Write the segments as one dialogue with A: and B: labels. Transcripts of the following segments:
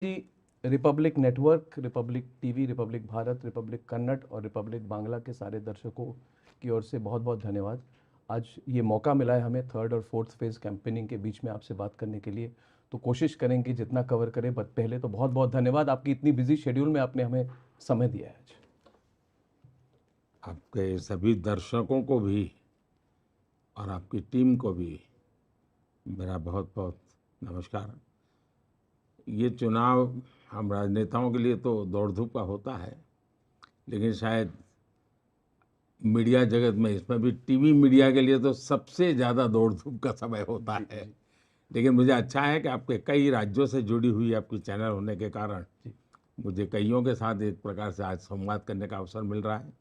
A: जी, Republic network, Republic TV, Republic Bharat, Republic Kannada और Republic Bangla के सारे दर्शकों की ओर से बहुत बहुत धन्यवाद। आज ये मौका मिला है हमें थर्ड और फोर्थ फेज़ कैंपेनिंग के बीच में आपसे बात करने के लिए, तो कोशिश करेंगे जितना कवर करें। बट पहले तो बहुत बहुत धन्यवाद, आपकी इतनी बिजी शेड्यूल में आपने हमें समय दिया है आज।
B: आपके सभी दर्शकों को भी और आपकी टीम को भी मेरा बहुत बहुत नमस्कार। ये चुनाव हम राजनेताओं के लिए तो दौड़ धूप का होता है, लेकिन शायद मीडिया जगत में, इसमें भी टीवी मीडिया के लिए तो सबसे ज़्यादा दौड़ धूप का समय होता
A: जी
B: है।
A: जी
B: लेकिन मुझे अच्छा है कि आपके कई राज्यों से जुड़ी हुई आपकी चैनल होने के कारण
A: जी।
B: मुझे कईयों के साथ एक प्रकार से आज संवाद करने का अवसर मिल रहा है।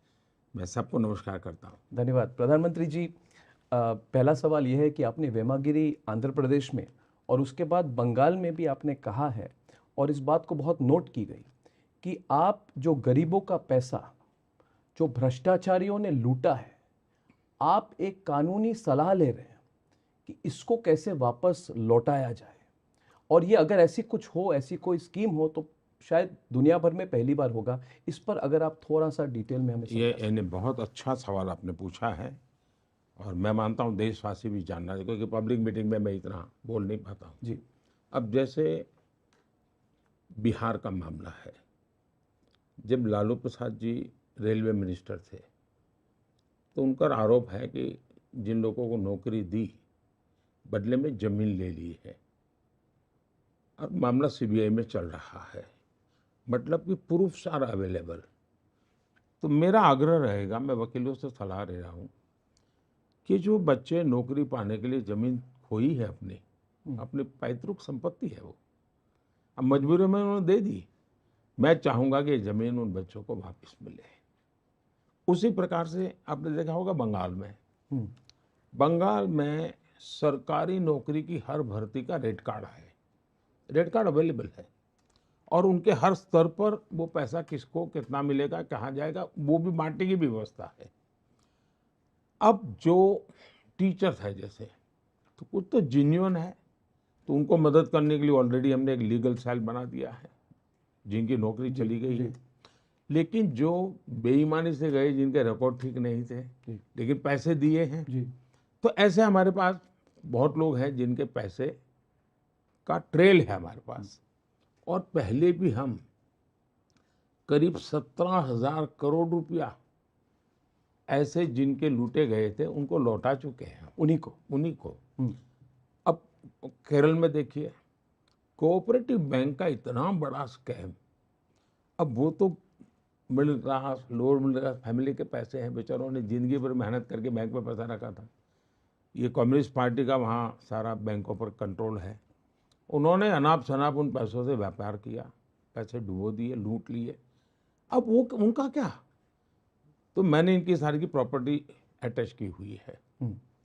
B: मैं सबको नमस्कार करता हूँ।
A: धन्यवाद प्रधानमंत्री जी। पहला सवाल यह है कि आपने वेमागिरी आंध्र प्रदेश में और उसके बाद बंगाल में भी आपने कहा है, और इस बात को बहुत नोट की गई कि आप जो गरीबों का पैसा जो भ्रष्टाचारियों ने लूटा है, आप एक कानूनी सलाह ले रहे हैं कि इसको कैसे वापस लौटाया जाए। और ये अगर ऐसी कुछ हो, ऐसी कोई स्कीम हो, तो शायद दुनिया भर में पहली बार होगा। इस पर अगर आप थोड़ा सा डिटेल में हमें
B: ये
A: समझा सकें।
B: यानी बहुत अच्छा सवाल आपने पूछा है, और मैं मानता हूँ देशवासी भी जानना चाहिए, क्योंकि पब्लिक मीटिंग में मैं इतना बोल नहीं पाता हूँ।
A: जी
B: अब जैसे बिहार का मामला है, जब लालू प्रसाद जी रेलवे मिनिस्टर थे तो उन पर आरोप है कि जिन लोगों को नौकरी दी बदले में जमीन ले ली है, और मामला सीबीआई में चल रहा है। मतलब कि प्रूफ्स आर अवेलेबल। तो मेरा आग्रह रहेगा, मैं वकीलों से सलाह ले रहा हूँ कि जो बच्चे नौकरी पाने के लिए जमीन खोई है अपनी अपनी पैतृक संपत्ति है, वो अब मजबूरी में उन्होंने दे दी, मैं चाहूंगा कि ये जमीन उन बच्चों को वापस मिले। उसी प्रकार से आपने देखा होगा बंगाल में सरकारी नौकरी की हर भर्ती का रेट कार्ड है, रेट कार्ड अवेलेबल है, और उनके हर स्तर पर वो पैसा किसको कितना मिलेगा, कहाँ जाएगा, वो भी बांटने की भी व्यवस्था है। अब जो टीचर्स है जैसे, तो कुछ तो जेन्युइन है, तो उनको मदद करने के लिए ऑलरेडी हमने एक लीगल सेल बना दिया है, जिनकी नौकरी चली गई है। लेकिन जो बेईमानी से गए, जिनके रिकॉर्ड ठीक नहीं थे लेकिन पैसे दिए हैं,
A: जी
B: तो ऐसे हमारे पास बहुत लोग हैं जिनके पैसे का ट्रेल है हमारे पास। और पहले भी हम करीब 17,000 करोड़ रुपया ऐसे जिनके लूटे गए थे उनको लौटा चुके हैं, उन्हीं को। अब केरल में देखिए, कोऑपरेटिव बैंक का इतना बड़ा स्कैम। अब वो तो middle class, lower middle class family के पैसे हैं, बेचारों ने जिंदगी भर मेहनत करके बैंक में पैसा रखा था। ये कम्युनिस्ट पार्टी का वहाँ सारा बैंकों पर कंट्रोल है। उन्होंने अनाप शनाप उन पैसों से व्यापार किया, पैसे डुबो दिए, लूट लिए। अब वो उनका क्या? तो मैंने इनकी सारी की प्रॉपर्टी अटैच की हुई है,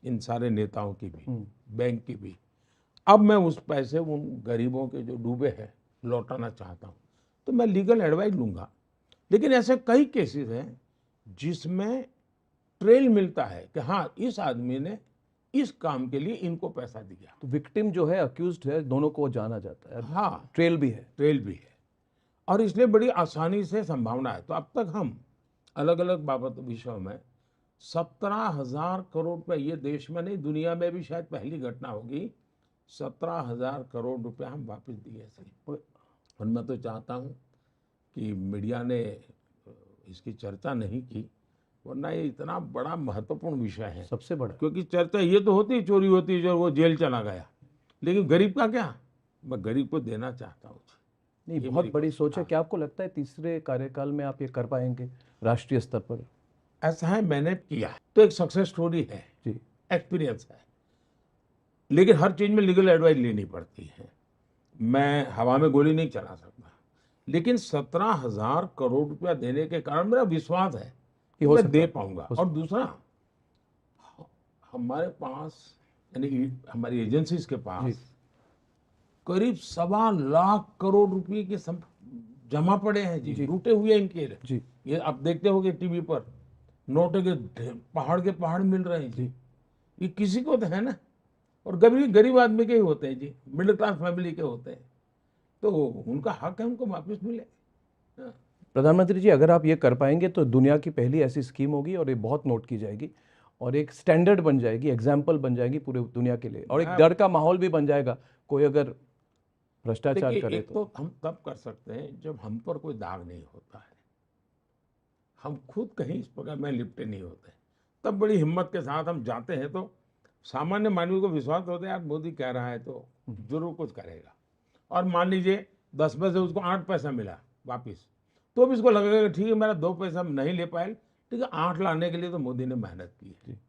B: इन सारे नेताओं की भी, बैंक की भी। अब मैं उस पैसे उन गरीबों के जो डूबे हैं लौटाना चाहता हूँ, तो मैं लीगल एडवाइस लूँगा। लेकिन ऐसे कई केसेस हैं जिसमें ट्रेल मिलता है कि हाँ, इस आदमी ने इस काम के लिए इनको पैसा दिया।
A: तो विक्टिम जो है, अक्यूज्ड है, दोनों को जाना जाता है।
B: हाँ,
A: ट्रेल भी है।
B: ट्रेल भी है, और इसलिए बड़ी आसानी से संभावना है। तो अब तक हम अलग अलग बाबत विषयों में 17,000 करोड़ रुपए, ये देश में नहीं दुनिया में भी शायद पहली घटना होगी, 17,000 करोड़ रुपया हम वापस दिए थे। और मैं तो चाहता हूँ कि मीडिया ने इसकी चर्चा नहीं की, वरना ये इतना बड़ा महत्वपूर्ण विषय है।
A: सबसे बड़ा।
B: क्योंकि चर्चा ये तो होती है, चोरी होती है जो वो जेल चला गया, लेकिन गरीब का क्या? मैं गरीब को देना चाहता हूँ।
A: नहीं,
B: ये
A: बहुत
B: मेरी
A: बड़ी
B: कोशिश।
A: सोच है।
B: हाँ,
A: क्या आपको लगता है तीसरे कार्यकाल में आप ये कर पाएंगे राष्ट्रीय स्तर पर?
B: ऐसा है, मैंने किया तो एक सक्सेस स्टोरी है,
A: जी
B: एक्सपीरियंस है। लेकिन हर चीज में लीगल एडवाइस लेनी पड़ती है, मैं हवा में गोली नहीं चला सकता। लेकिन 17,000 करोड़ रुपया देने के कारण मेरा विश्वास है
A: कि
B: कि
A: हो
B: मैं
A: सकता
B: दे
A: है,
B: पाऊंगा।
A: हो
B: और
A: सकता
B: दूसरा, हमारे पास यानी हमारी एजेंसीज के
A: है। जी
B: पास करीब 1.25 लाख करोड़ रुपए के जमा पड़े हैं जी,
A: जी
B: लूटे हुए इनके।
A: जी
B: ये आप देखते होंगे टीवी पर, नोटों के पहाड़ के पहाड़ मिल रहे हैं जी।
A: जी
B: ये किसी को तो है ना, और गरीब गरीब आदमी के ही होते हैं जी, मिडिल क्लास फैमिली के होते हैं। तो उनका हक है, उनको वापस मिले। हाँ।
A: प्रधानमंत्री जी, अगर आप ये कर पाएंगे तो दुनिया की पहली ऐसी स्कीम होगी और ये बहुत नोट की जाएगी और एक स्टैंडर्ड बन जाएगी, एग्जाम्पल बन जाएगी पूरे दुनिया के लिए, और एक
B: मैं
A: डर का माहौल भी बन जाएगा कोई अगर भ्रष्टाचार
B: देखिए,
A: करे
B: एक
A: तो।
B: तो हम तब कर सकते हैं जब हम पर कोई दाग नहीं होता है, हम खुद कहीं इस प्रकार में लिपटे नहीं होते, तब बड़ी हिम्मत के साथ हम जाते हैं, तो सामान्य मानवी को विश्वास होता है यार मोदी कह रहा है तो जरूर कुछ करेगा। और मान लीजिए 10 पैसे उसको 8 पैसा मिला वापिस, तो भी इसको लगेगा कि ठीक है मेरा 2 पैसा हम नहीं ले पाए, ठीक है 8 लाने के लिए तो मोदी ने मेहनत की है,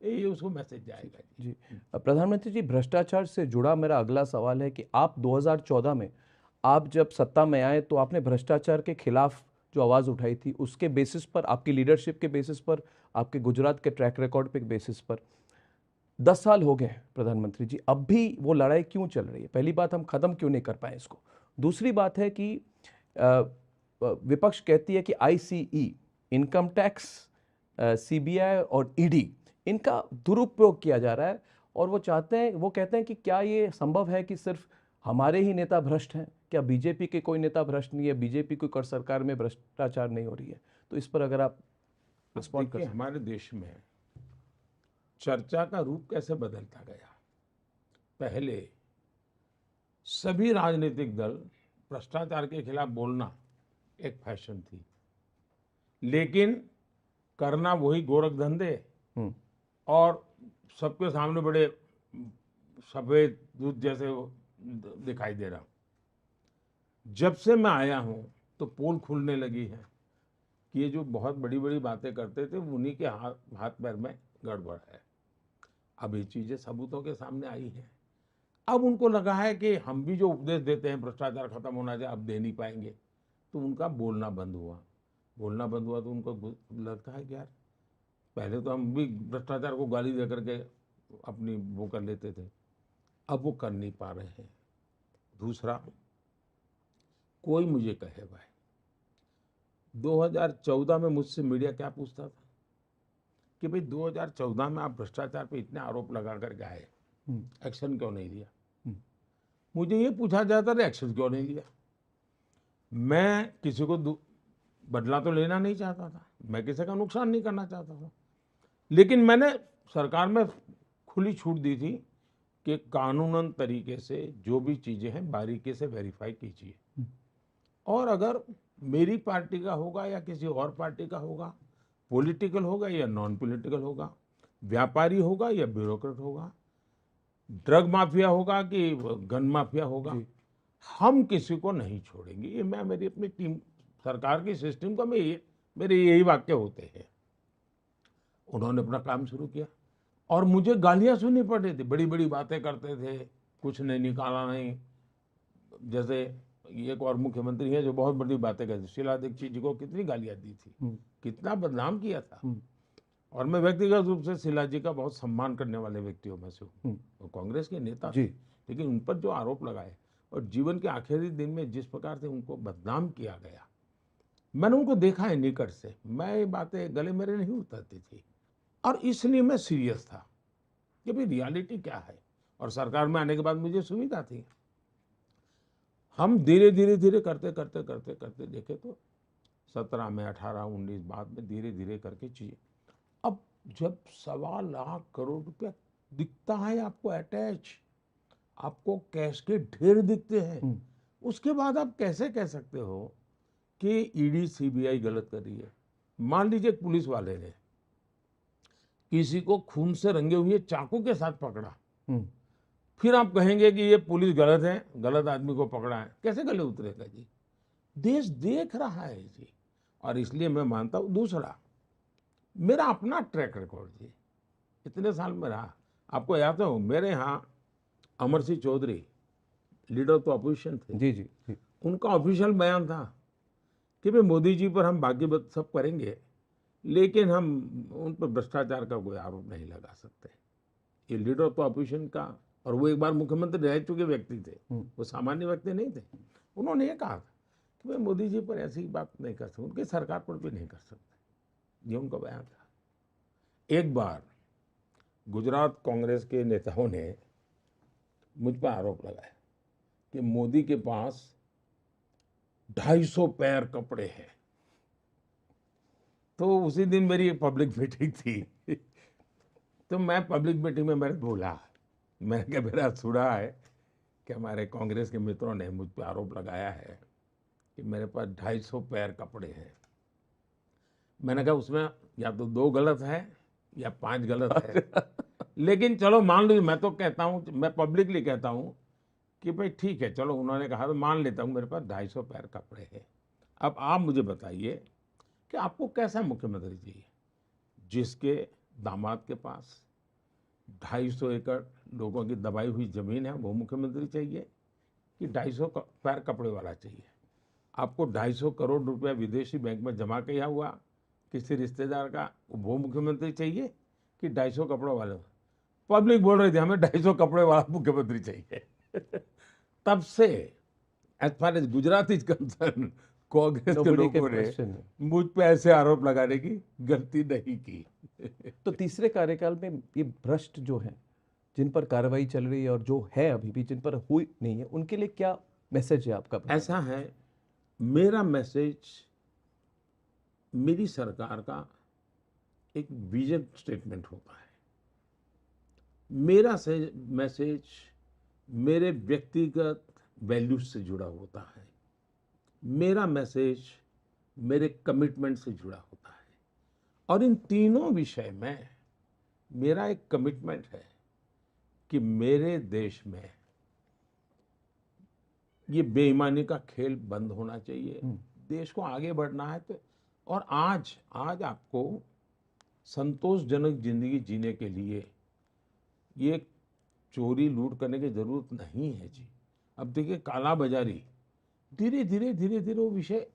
B: ये उसको मैसेज जाएगा जी।
A: जी। प्रधानमंत्री जी, भ्रष्टाचार से जुड़ा मेरा अगला सवाल है कि आप 2014 में आप जब सत्ता में आए तो आपने भ्रष्टाचार के खिलाफ जो आवाज़ उठाई थी, उसके बेसिस पर, आपकी लीडरशिप के बेसिस पर, आपके गुजरात के ट्रैक रिकॉर्ड पे बेसिस पर 10 साल हो गए हैं प्रधानमंत्री जी, अब भी वो लड़ाई क्यों चल रही है? पहली बात, हम ख़त्म क्यों नहीं कर पाए इसको? दूसरी बात है कि विपक्ष कहती है कि आईसीई, इनकम टैक्स, सीबीआई और ईडी, इनका दुरुपयोग किया जा रहा है और वो चाहते हैं, वो कहते हैं कि क्या ये संभव है कि सिर्फ हमारे ही नेता भ्रष्ट हैं? क्या बीजेपी के कोई नेता भ्रष्ट नहीं है? बीजेपी की कर सरकार में भ्रष्टाचार नहीं हो रही है? तो इस पर अगर आप रिस्पॉन्ड कर
B: देखिए,
A: सकते।
B: हमारे देश में चर्चा का रूप कैसे बदलता गया। पहले सभी राजनीतिक दल भ्रष्टाचार के खिलाफ बोलना एक फैशन थी, लेकिन करना वही गोरख धंधे
A: हम्म।
B: और सबके सामने बड़े सफेद दूध जैसे वो दिखाई दे रहा। जब से मैं आया हूं तो पोल खुलने लगी है कि ये जो बहुत बड़ी बड़ी बातें करते थे उन्हीं के हाथ पैर में गड़बड़ है। अब ये चीजें सबूतों के सामने आई हैं। अब उनको लगा है कि हम भी जो उपदेश देते हैं भ्रष्टाचार खत्म होना चाहिए, अब दे नहीं पाएंगे, तो उनका बोलना बंद हुआ। बोलना बंद हुआ तो उनको लगता है कि यार पहले तो हम भी भ्रष्टाचार को गाली दे करके अपनी वो कर लेते थे, अब वो कर नहीं पा रहे हैं। दूसरा, कोई मुझे कहे भाई 2014 में मुझसे मीडिया क्या पूछता था कि भाई 2014 में आप भ्रष्टाचार पे इतने आरोप लगा करके आए, एक्शन क्यों नहीं लिया? मुझे ये पूछा जाता था एक्शन क्यों नहीं लिया। मैं किसी को बदला तो लेना नहीं चाहता था, मैं किसी का नुकसान नहीं करना चाहता था, लेकिन मैंने सरकार में खुली छूट दी थी कि कानूनन तरीके से जो भी चीजें हैं बारीकी से वेरीफाई कीजिए, और अगर मेरी पार्टी का होगा या किसी और पार्टी का होगा, पॉलिटिकल होगा या नॉन पॉलिटिकल होगा, व्यापारी होगा या ब्यूरोक्रेट होगा, ड्रग माफिया होगा कि गन माफिया होगा, हम किसी को नहीं छोड़ेंगे। ये मैं मेरी अपनी टीम, सरकार की सिस्टम का मेरे यही वाक्य होते हैं। उन्होंने अपना काम शुरू किया और मुझे गालियां सुननी पड़ रही थी, बड़ी बड़ी बातें करते थे, कुछ नहीं निकाला नहीं। जैसे एक और मुख्यमंत्री है जो बहुत बड़ी बातें करते, शीला दीक्षित जी को कितनी गालियां दी थी, कितना बदनाम किया था। और मैं व्यक्तिगत रूप से शीला जी का बहुत सम्मान करने वाले व्यक्तियों में से हूँ, वो कांग्रेस के नेता थे, लेकिन उन पर जो आरोप लगाए और जीवन के आखिरी दिन में जिस प्रकार से उनको बदनाम किया गया, मैंने उनको देखा है निकट से, मैं ये बातें गले मेरे नहीं उतरती थी, और इसलिए मैं सीरियस था कि भाई रियलिटी क्या है। और सरकार में आने के बाद मुझे सुविधा थी। हम धीरे धीरे धीरे करते करते करते करते देखे तो 17 में, 18, 19 बाद में धीरे धीरे करके चीजें, अब जब 1.25 लाख करोड़ रुपया दिखता है आपको अटैच, आपको कैश के ढेर दिखते हैं, उसके बाद आप कैसे कह सकते हो कि ईडी सीबीआई गलत कर रही है? मान लीजिए पुलिस वाले ने किसी को खून से रंगे हुए चाकू के साथ पकड़ा, फिर आप कहेंगे कि ये पुलिस गलत है, गलत आदमी को पकड़ा है, कैसे गले उतरेगा जी? देश देख रहा है जी। और इसलिए मैं मानता हूं, दूसरा मेरा अपना ट्रैक रिकॉर्ड जी, इतने साल में रहा। आपको याद हो मेरे यहाँ अमर सिंह चौधरी लीडर तो अपोजिशन थे,
A: जी जी जी।
B: उनका ऑफिशियल बयान था कि भाई मोदी जी पर हम बाकी बात सब करेंगे, लेकिन हम उन पर भ्रष्टाचार का कोई आरोप नहीं लगा सकते। ये लीडर ऑफ अपोजिशन का, और वो एक बार मुख्यमंत्री रह चुके व्यक्ति थे, वो सामान्य व्यक्ति नहीं थे। उन्होंने ये कहा था कि भाई मोदी जी पर ऐसी बात नहीं कर सकते, उनकी सरकार पर भी नहीं कर सकते, ये उनका बयान था। एक बार गुजरात कांग्रेस के नेताओं ने मुझ पर आरोप लगाया कि मोदी के पास 250 पैर कपड़े हैं। तो उसी दिन मेरी एक पब्लिक मीटिंग थी। तो मैं पब्लिक मीटिंग में मैंने बोला, मैंने कहा मेरा सुना है कि हमारे कांग्रेस के मित्रों ने मुझ पर आरोप लगाया है कि मेरे पास 250 पैर कपड़े हैं। मैंने कहा उसमें या तो 2 गलत है या 5 गलत है, लेकिन चलो मान लीजिए। मैं तो कहता हूँ, मैं पब्लिकली कहता हूँ कि भाई ठीक है, चलो उन्होंने कहा तो मान लेता हूँ मेरे पास 250 पैर कपड़े हैं। अब आप मुझे बताइए कि आपको कैसा मुख्यमंत्री चाहिए, जिसके दामाद के पास 250 एकड़ लोगों की दबाई हुई जमीन है, वो मुख्यमंत्री चाहिए, कि 250 पैर कपड़े वाला चाहिए? आपको 250 करोड़ रुपया विदेशी बैंक में जमा किया हुआ किसी रिश्तेदार का, वो मुख्यमंत्री चाहिए, कि 250 कपड़ों वाले? पब्लिक बोल रही थी हमें 250 कपड़े वाला मुख्यमंत्री चाहिए। तब से as far as Gujarat is concerned, Congress के
A: Nobody can
B: लोगों ने
A: question it.
B: मुझ पे ऐसे आरोप लगाने की गलती नहीं की।
A: तो तीसरे कार्यकाल में ये भ्रष्ट जो हैं, जिन पर कार्रवाई चल रही है और जो है अभी भी, जिन पर हुई नहीं है, उनके लिए क्या मैसेज है आपका?
B: ऐसा है, मेरा मैसेज, मेरी सरकार का एक विजन स्टेटमेंट होता है। मेरा मैसेज मेरे व्यक्तिगत वैल्यूज से जुड़ा होता है। मेरा मैसेज मेरे कमिटमेंट से जुड़ा होता है। और इन तीनों विषय में मेरा एक कमिटमेंट है कि मेरे देश में ये बेईमानी का खेल बंद होना चाहिए। देश को आगे बढ़ना है तो, और आज आपको संतोषजनक जिंदगी जीने के लिए ये चोरी लूट करने की जरूरत नहीं है जी। अब देखिए काला बाजारी धीरे धीरे वो विषय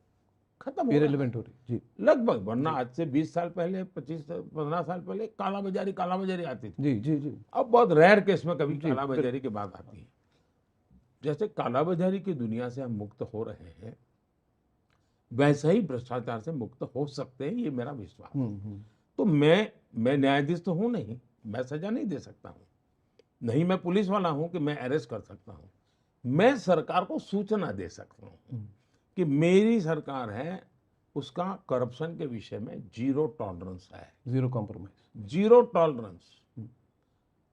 B: खत्म हो रहा है,
A: इरेलीवेंट हो रही जी।
B: लगभग। वरना आज से 20 साल पहले, 15 साल पहले काला बाजारी आती थी।
A: जी जी जी।
B: अब बहुत रेयर केस में कभी
A: जी,
B: काला बाजारी की बात आती है। जैसे काला बाजारी की दुनिया से हम मुक्त हो रहे हैं, वैसे ही भ्रष्टाचार से मुक्त हो सकते हैं, ये मेरा विश्वास है। तो मैं न्यायाधीश तो हूं नहीं, मैं सजा नहीं दे सकता हूं, नहीं मैं पुलिस वाला हूं कि मैं अरेस्ट कर सकता हूं। मैं सरकार को सूचना दे सकता हूं कि मेरी सरकार है, उसका करप्शन के विषय में 0 टॉलरेंस है।
A: Zero compromise.
B: 0 टॉलरेंस।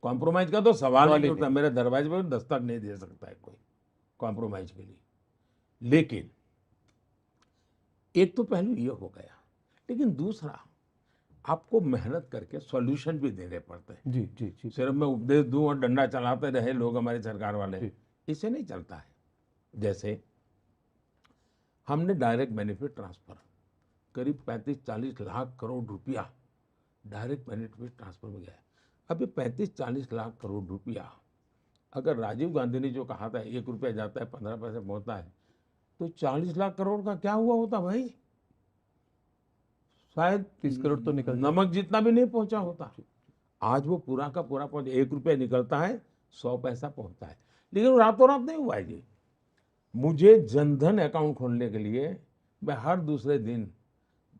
B: कॉम्प्रोमाइज का तो सवाल ही नहीं
A: नहीं।
B: उठता। मेरे दरवाजे पर दस्तक नहीं दे सकता है कोई कॉम्प्रोमाइज के लिए। लेकिन एक तो पहलू ये हो गया, लेकिन दूसरा, आपको मेहनत करके सॉल्यूशन भी देने पड़ते हैं।
A: जी जी जी।
B: सिर्फ मैं उपदेश दूं और डंडा चलाते रहे लोग, हमारी सरकार वाले,
A: जी।
B: इससे नहीं चलता है। जैसे हमने डायरेक्ट बेनिफिट ट्रांसफर करीब 35-40 लाख करोड़ रुपया डायरेक्ट बेनिफिट ट्रांसफर में गया है। अब ये 35-40 लाख करोड़ रुपया, अगर राजीव गांधी ने जो कहा था 1 रुपया जाता है 15 पैसे पहुंचता है, तो 40 लाख करोड़ का क्या हुआ होता भाई? शायद
A: 30 करोड़ तो निकल जाए।
B: नमक जितना भी नहीं पहुंचा होता। आज वो पूरा का पूरा पहुंच, 1 रुपया निकलता है, 100 पैसा पहुंचता है। लेकिन वो रातों रात नहीं हुआ है जी। मुझे जनधन अकाउंट खोलने के लिए मैं हर दूसरे दिन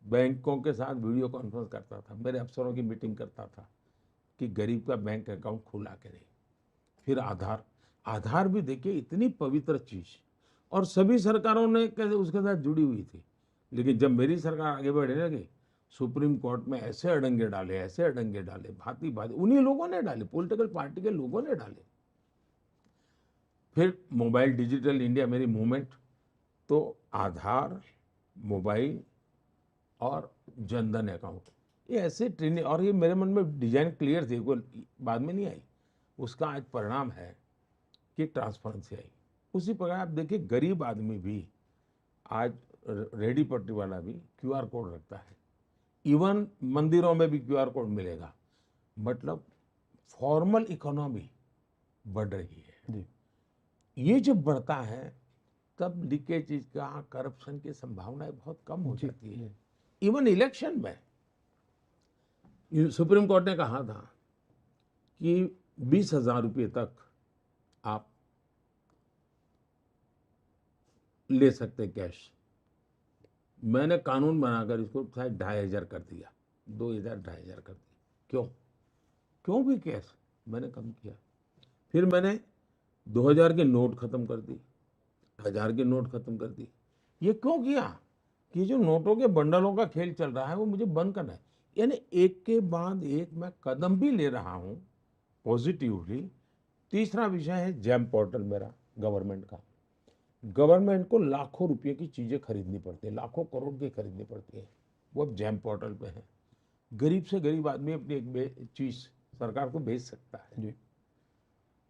B: बैंकों के साथ वीडियो कॉन्फ्रेंस करता था, मेरे अफसरों की मीटिंग करता था कि गरीब का बैंक अकाउंट खुला करें। फिर आधार भी देखिए, इतनी पवित्र चीज, और सभी सरकारों ने कैसे उसके साथ जुड़ी हुई थी। लेकिन जब मेरी सरकार आगे बढ़ने लगी, सुप्रीम कोर्ट में ऐसे अड़ंगे डाले, भांति भांति उन्हीं लोगों ने डाले, पॉलिटिकल पार्टी के लोगों ने डाले। फिर मोबाइल डिजिटल इंडिया मेरी मूवमेंट, तो आधार, मोबाइल और जनधन अकाउंट, ये ऐसे ट्रेनिंग, और ये मेरे मन में डिजाइन क्लियर थी, कोई बाद में नहीं आई। उसका आज परिणाम है कि ट्रांसपेरेंसी आई। उसी प्रकार आप देखिए, गरीब आदमी भी आज, रेडी पट्टी वाला भी क्यूआर कोड रखता है। इवन मंदिरों में भी क्यूआर कोड मिलेगा। मतलब फॉर्मल इकोनॉमी बढ़ रही है
A: जी।
B: ये जब बढ़ता है, तब लीकेज का, करप्शन की संभावनाएं बहुत कम हो जाती है। इवन इलेक्शन में सुप्रीम कोर्ट ने कहा था कि 20,000 रुपये तक आप ले सकते कैश। मैंने कानून बनाकर इसको शायद 2,500 कर दिया, 2,000, 2,500 कर दिया। क्यों भी कैश मैंने कम किया। फिर मैंने 2,000 के नोट खत्म कर दी, 1,000 के नोट खत्म कर दी। ये क्यों किया कि जो नोटों के बंडलों का खेल चल रहा है वो मुझे बंद करना है। यानी एक के बाद एक मैं कदम भी ले रहा हूँ पॉजिटिवली। तीसरा विषय है जैम पोर्टल मेरा गवर्नमेंट का। गवर्नमेंट को लाखों रुपए की चीजें खरीदनी पड़ती है, लाखों करोड़ की खरीदनी पड़ती है, वो अब जैम पोर्टल पे है। गरीब से गरीब आदमी अपनी एक चीज सरकार को भेज सकता है।
A: जी।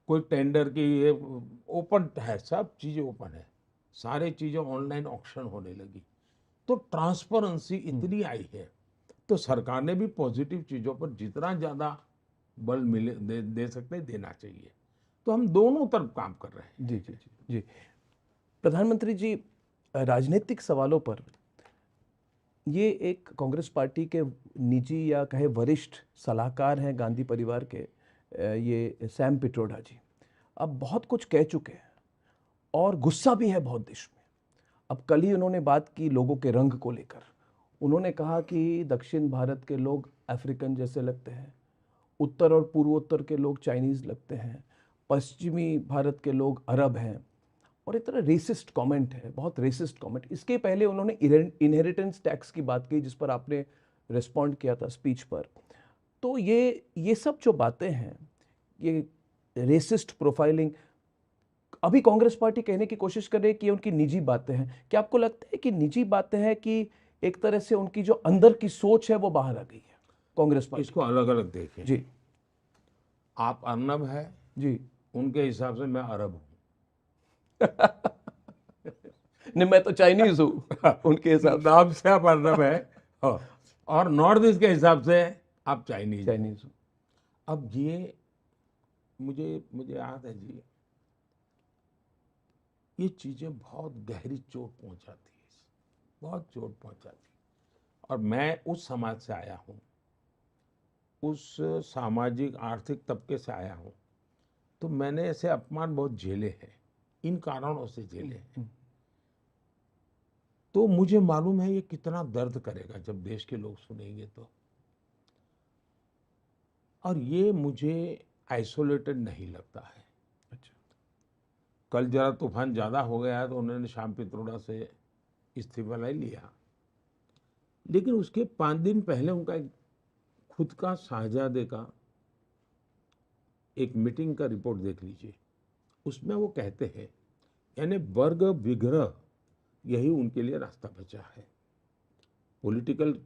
B: कोई टेंडर की ये ओपन है, सब चीजें ओपन है, सारी चीजें ऑनलाइन ऑक्शन होने लगी, तो ट्रांसपेरेंसी इतनी आई है। तो सरकार ने भी पॉजिटिव चीजों पर जितना ज्यादा बल मिले दे सकते हैं देना चाहिए। तो हम दोनों तरफ काम कर रहे हैं।
A: जी जी जी जी। प्रधानमंत्री जी, राजनीतिक सवालों पर ये एक कांग्रेस पार्टी के निजी या कहे वरिष्ठ सलाहकार हैं गांधी परिवार के, ये सैम पिट्रोडा जी, अब बहुत कुछ कह चुके हैं और गुस्सा भी है बहुत देश में। अब कल ही उन्होंने बात की लोगों के रंग को लेकर। उन्होंने कहा कि दक्षिण भारत के लोग अफ्रीकन जैसे लगते हैं, उत्तर और पूर्वोत्तर के लोग चाइनीज़ लगते हैं, पश्चिमी भारत के लोग अरब हैं। और एक तरह रेसिस्ट कमेंट है, बहुत रेसिस्ट कमेंट। इसके पहले उन्होंने इनहेरिटेंस टैक्स की बात की जिस पर आपने रिस्पॉन्ड किया था स्पीच पर। तो ये सब जो बातें हैं, ये रेसिस्ट प्रोफाइलिंग, अभी कांग्रेस पार्टी कहने की कोशिश कर रही है कि ये उनकी निजी बातें हैं। क्या आपको लगता है कि निजी बातें हैं कि एक तरह से उनकी जो अंदर की सोच है वो बाहर आ गई है कांग्रेस पार्टी?
B: इसको अलग अलग देखें।
A: जी
B: आप अर्नब है,
A: जी।
B: उनके हिसाब से मैं अरब हूँ।
A: नहीं, मैं तो चाइनीज हूँ उनके हिसाब से।
B: नाम से आप अर्नब है, हाँ, और नॉर्थ ईस्ट के हिसाब से आप चाइनीज हो।
A: चाइनीज हूँ।
B: अब ये मुझे मुझे याद है जी, ये चीजें बहुत गहरी चोट पहुंचाती है, बहुत चोट पहुंचाती है। और मैं उस समाज से आया हूँ, उस सामाजिक आर्थिक तबके से आया हूँ, तो मैंने ऐसे अपमान बहुत झेले हैं, इन कारणों से झेले हैं। तो मुझे मालूम है ये कितना दर्द करेगा जब देश के लोग सुनेंगे तो। और ये मुझे आइसोलेटेड नहीं लगता है।
A: अच्छा।
B: कल जरा तूफान ज्यादा हो गया तो उन्होंने शाम पित्रोड़ा से इस्तीफा ले लिया, लेकिन उसके 5 दिन पहले उनका एक खुद का शाहजादे का एक मीटिंग का रिपोर्ट देख लीजिए। उसमें वो कहते हैं, यानी वर्ग विग्रह यही उनके लिए रास्ता बचा है। पॉलिटिकल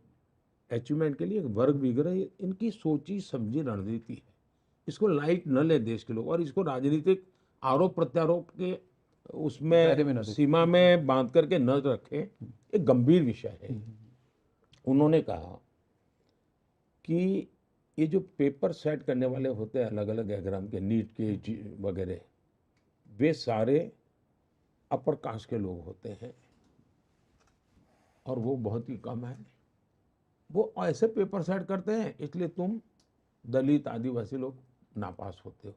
B: अचीवमेंट के लिए एक वर्ग विग्रह इनकी सोची समझी रणनीति है। इसको लाइट न ले देश के लोग, और इसको राजनीतिक आरोप प्रत्यारोप के
A: दायरे में
B: उसमें
A: ना देखें।
B: सीमा में बांध करके न रखें। एक गंभीर विषय है। उन्होंने कहा कि ये जो पेपर सेट करने वाले होते हैं अलग अलग एग्जाम के, नीट के वगैरह, वे सारे अपर कास्ट के लोग होते हैं और वो बहुत ही कम है। वो ऐसे पेपर सेट करते हैं इसलिए तुम दलित आदिवासी लोग नापास होते हो।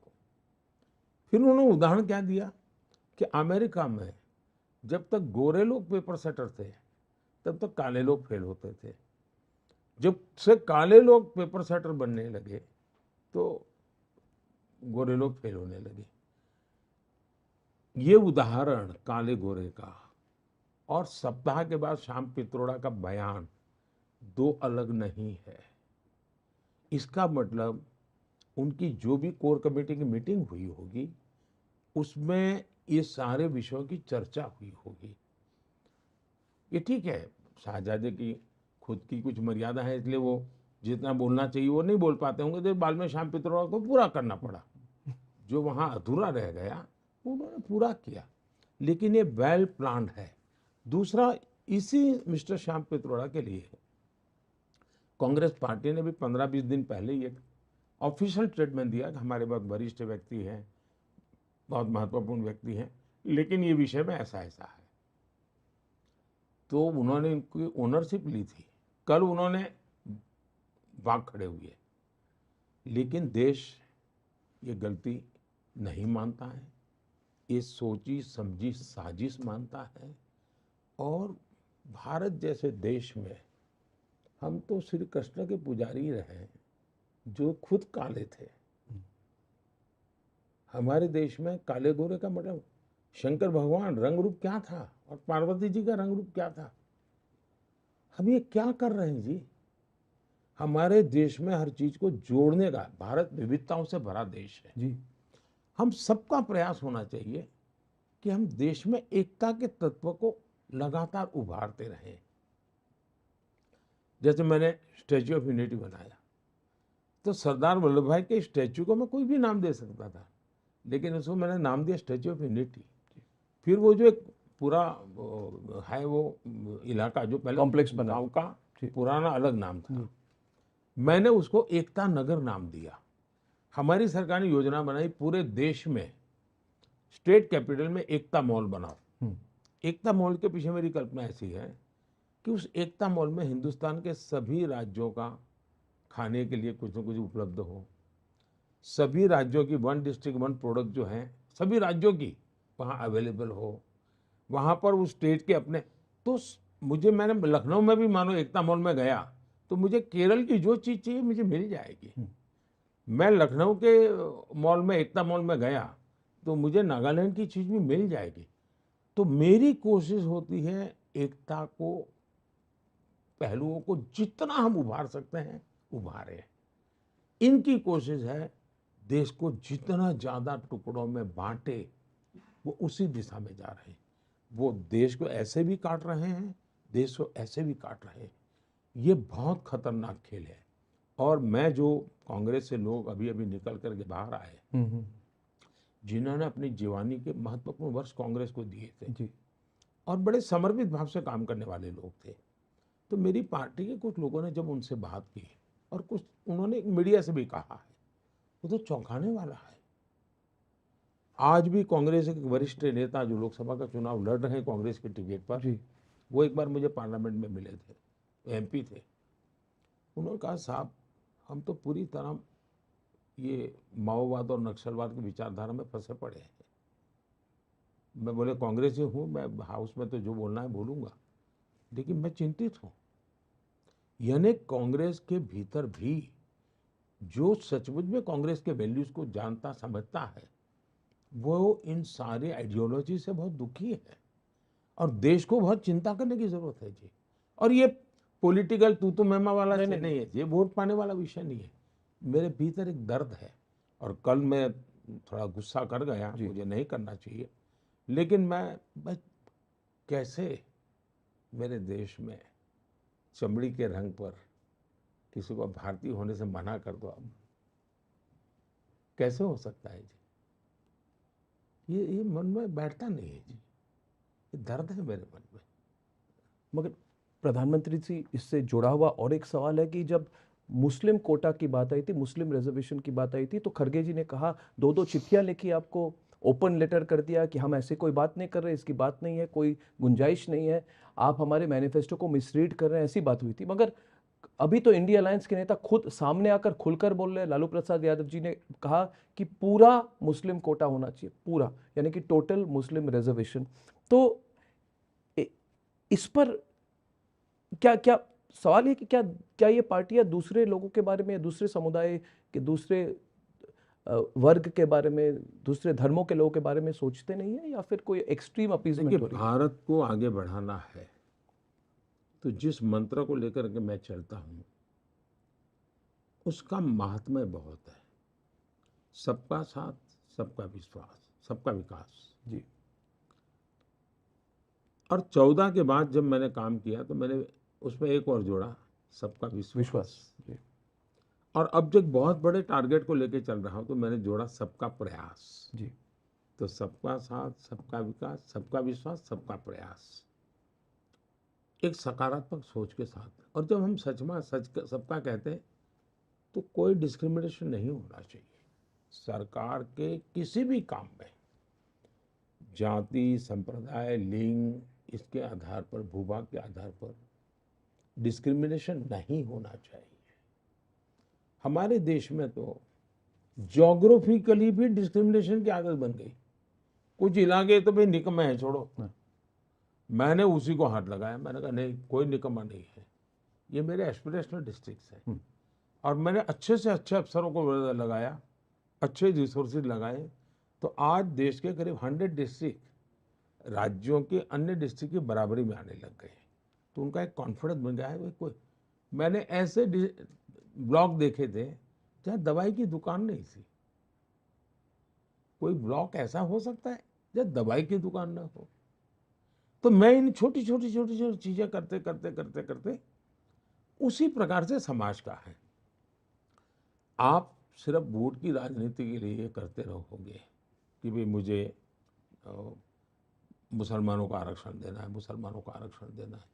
B: फिर उन्होंने उदाहरण क्या दिया कि अमेरिका में जब तक गोरे लोग पेपर सेटर थे तब तक काले लोग फेल होते थे। जब से काले लोग पेपर सेटर बनने लगे तो गोरे लोग फेल होने लगे। ये उदाहरण काले गोरे का और सप्ताह के बाद शाम पित्रोड़ा का बयान दो अलग नहीं है। इसका मतलब उनकी जो भी कोर कमेटी की मीटिंग हुई होगी उसमें ये सारे विषयों की चर्चा हुई होगी। ये ठीक है, शाहजादे की खुद की कुछ मर्यादा है, इसलिए वो जितना बोलना चाहिए वो नहीं बोल पाते होंगे, तो बाद में शाम पित्रोड़ा को पूरा करना पड़ा। जो वहाँ अधूरा रह गया उन्होंने पूरा किया, लेकिन ये वेल प्लान्ड है। दूसरा, इसी मिस्टर श्याम पित्रोड़ा के लिए कांग्रेस पार्टी ने भी 15-20 दिन पहले ही एक ऑफिशियल स्टेटमेंट दिया कि हमारे बहुत वरिष्ठ व्यक्ति हैं, बहुत महत्वपूर्ण व्यक्ति हैं, लेकिन ये विषय में ऐसा ऐसा है। तो उन्होंने इनकी ओनरशिप ली थी। कल उन्होंने भाग खड़े हुए, लेकिन देश ये गलती नहीं मानता है, ये सोची समझी साजिश मानता है। और भारत जैसे देश में हम तो श्री कृष्ण के पुजारी रहे जो खुद काले थे। हमारे देश में काले गोरे का मतलब शंकर भगवान रंग रूप क्या था और पार्वती जी का रंग रूप क्या था? हम ये क्या कर रहे हैं जी? हमारे देश में हर चीज को जोड़ने का, भारत विविधताओं से भरा देश है।
A: जी।
B: हम सबका प्रयास होना चाहिए कि हम देश में एकता के तत्व को लगातार उभारते रहें। जैसे मैंने स्टैच्यू ऑफ यूनिटी बनाया, तो सरदार वल्लभ भाई के स्टैच्यू को मैं कोई भी नाम दे सकता था, लेकिन उसको मैंने नाम दिया स्टैच्यू ऑफ यूनिटी। फिर वो जो एक पूरा है वो इलाका जो पहले
A: कॉम्प्लेक्स बना।
B: गांव का
A: जी।
B: पुराना अलग नाम
A: जी।
B: था, मैंने उसको एकता नगर नाम दिया। हमारी सरकार ने योजना बनाई पूरे देश में स्टेट कैपिटल में एकता मॉल बनाओ।
A: हम्म।
B: एकता मॉल के पीछे मेरी कल्पना ऐसी है कि उस एकता मॉल में हिंदुस्तान के सभी राज्यों का खाने के लिए कुछ न कुछ उपलब्ध हो। सभी राज्यों की वन डिस्ट्रिक्ट वन प्रोडक्ट जो है सभी राज्यों की वहाँ अवेलेबल हो। वहाँ पर उस स्टेट के अपने तो मुझे, मैंने लखनऊ में भी मानो एकता मॉल में गया तो मुझे केरल की जो चीज़ चाहिए मुझे मिल जाएगी। मैं लखनऊ के मॉल में एकता मॉल में गया तो मुझे नागालैंड की चीज़ भी मिल जाएगी। तो मेरी कोशिश होती है एकता को, पहलुओं को जितना हम उभार सकते हैं उभारें। इनकी कोशिश है देश को जितना ज्यादा टुकड़ों में बांटे, वो उसी दिशा में जा रहे हैं। वो देश को ऐसे भी काट रहे हैं, देश को ऐसे भी काट रहे हैं। ये बहुत खतरनाक खेल है। और मैं जो कांग्रेस से लोग अभी अभी निकल करके बाहर आए, जिन्होंने अपनी जवानी के महत्वपूर्ण वर्ष कांग्रेस को दिए थे
A: जी।
B: और बड़े समर्पित भाव से काम करने वाले लोग थे, तो मेरी पार्टी के कुछ लोगों ने जब उनसे बात की और कुछ उन्होंने मीडिया से भी कहा है, वो तो चौंकाने वाला है। आज भी कांग्रेस के वरिष्ठ नेता जो लोकसभा का चुनाव लड़ रहे हैं कांग्रेस के टिकट पर,
A: जी।
B: वो एक बार मुझे पार्लियामेंट में मिले थे, एमपी थे। उन्होंने कहा साहब हम तो पूरी तरह ये माओवाद और नक्सलवाद की विचारधारा में फंसे पड़े हैं। मैं बोले कांग्रेसी हूँ, मैं हाउस में तो जो बोलना है बोलूँगा, लेकिन मैं चिंतित हूँ। यानी कांग्रेस के भीतर भी जो सचमुच में कांग्रेस के वैल्यूज को जानता समझता है, वो इन सारे आइडियोलॉजी से बहुत दुखी है और देश को बहुत चिंता करने की जरूरत है जी। और ये पॉलिटिकल तू तो मैमा वाला नहीं है, ये वोट पाने वाला विषय नहीं है। मेरे भीतर एक दर्द है और कल मैं थोड़ा गुस्सा कर गया, मुझे नहीं करना चाहिए, लेकिन मैं कैसे मेरे देश में चमड़ी के रंग पर किसी को भारतीय होने से मना कर दो, अब कैसे हो सकता है जी? ये मन में बैठता नहीं है जी, ये दर्द है मेरे मन में।
A: मगर प्रधानमंत्री जी, इससे जुड़ा हुआ और एक सवाल है कि जब मुस्लिम कोटा की बात आई थी, मुस्लिम रिजर्वेशन की बात आई थी, तो खड़गे जी ने कहा, दो चिट्ठियां लिखी, आपको ओपन लेटर कर दिया कि हम ऐसे कोई बात नहीं कर रहे, इसकी बात नहीं है, कोई गुंजाइश नहीं है, आप हमारे मैनिफेस्टो को मिसरीड कर रहे हैं, ऐसी बात हुई थी। मगर अभी तो इंडिया अलायंस के नेता खुद सामने आकर खुलकर बोल रहे हैं। लालू प्रसाद यादव जी ने कहा कि पूरा मुस्लिम कोटा होना चाहिए, पूरा, यानी कि टोटल मुस्लिम रिजर्वेशन। तो इस पर क्या क्या सवाल है कि क्या क्या ये पार्टियां दूसरे लोगों के बारे में, दूसरे समुदाय के, दूसरे वर्ग के बारे में, दूसरे धर्मों के लोगों के बारे में सोचते नहीं है, या फिर कोई एक्सट्रीम अपीजमेंट हो रही है?
B: भारत को आगे बढ़ाना है तो जिस मंत्र को लेकर के मैं चलता हूं उसका महात्म्य बहुत है। सबका साथ, सबका विश्वास, सबका विकास
A: जी।
B: और 14 के बाद जब मैंने काम किया तो मैंने उसमें एक और जोड़ा, सबका विश्वास।
A: जी।
B: और अब जब बहुत बड़े टारगेट को लेकर चल रहा हूं तो मैंने जोड़ा सबका प्रयास।
A: जी।
B: तो सबका साथ, सबका विकास, सबका विश्वास, सबका प्रयास, एक सकारात्मक सोच के साथ। और जब हम सबका कहते हैं तो कोई डिस्क्रिमिनेशन नहीं होना चाहिए। सरकार के किसी भी काम में जाति, संप्रदाय, लिंग, इसके आधार पर, भूभाग के आधार पर डिस्क्रिमिनेशन नहीं होना चाहिए। हमारे देश में तो ज्योग्राफिकली भी डिस्क्रिमिनेशन की आदत बन गई। कुछ इलाके तो भाई निकम्मे हैं, छोड़ो। मैंने उसी को हाथ लगाया, मैंने कहा नहीं, कोई निकम्मा नहीं है, ये मेरे एस्पिरेशनल डिस्ट्रिक्ट्स हैं। और मैंने अच्छे से अच्छे अफसरों को लगाया, अच्छे रिसोर्सेज लगाए, तो आज देश के करीब 100 डिस्ट्रिक्ट राज्यों के अन्य डिस्ट्रिक्ट की बराबरी में आने लग गए। तो उनका एक कॉन्फिडेंस बन गया है। भाई कोई, मैंने ऐसे ब्लॉक देखे थे जहाँ दवाई की दुकान नहीं थी। कोई ब्लॉक ऐसा हो सकता है जहाँ दवाई की दुकान ना हो? तो मैं इन छोटी छोटी छोटी छोटी चीजें करते करते करते करते उसी प्रकार से समाज का है। आप सिर्फ वोट की राजनीति के लिए ये करते रहोगे कि भाई मुझे अ, मुसलमानों को आरक्षण देना है, मुसलमानों को आरक्षण देना है।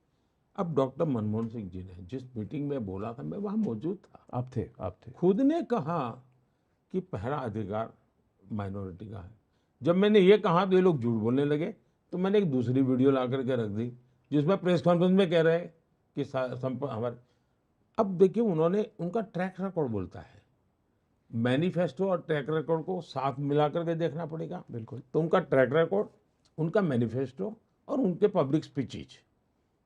B: अब डॉक्टर मनमोहन सिंह जी ने जिस मीटिंग में बोला था, मैं वहाँ मौजूद था,
A: आप थे।
B: खुद ने कहा कि पहला अधिकार माइनॉरिटी का है। जब मैंने ये कहा तो ये लोग झूठ बोलने लगे, तो मैंने एक दूसरी वीडियो ला करके रख दी जिसमें प्रेस कॉन्फ्रेंस में कह रहे हैं कि हमारे। अब देखिए, उन्होंने, उनका ट्रैक रिकॉर्ड बोलता है। मैनिफेस्टो और ट्रैक रिकॉर्ड को साथ मिला करके देखना पड़ेगा।
A: बिल्कुल।
B: तो उनका ट्रैक रिकॉर्ड, उनका मैनिफेस्टो और उनके पब्लिक स्पीचेज,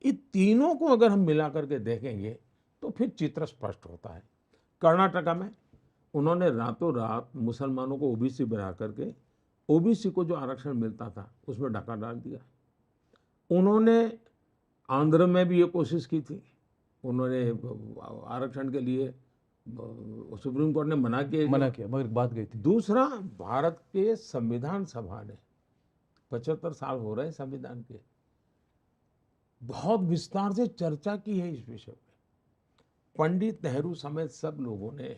B: ये तीनों को अगर हम मिला करके देखेंगे तो फिर चित्र स्पष्ट होता है। कर्नाटका में उन्होंने रातों रात मुसलमानों को ओबीसी बना करके ओबीसी को जो आरक्षण मिलता था उसमें डाका डाल दिया। उन्होंने आंध्र में भी ये कोशिश की थी। उन्होंने आरक्षण के लिए सुप्रीम कोर्ट ने मना
A: किया, मगर बात गई थी।
B: दूसरा, भारत के संविधान सभा ने 75 साल हो रहे हैं संविधान के, बहुत विस्तार से चर्चा की है इस विषय में। पंडित नेहरू समेत सब लोगों ने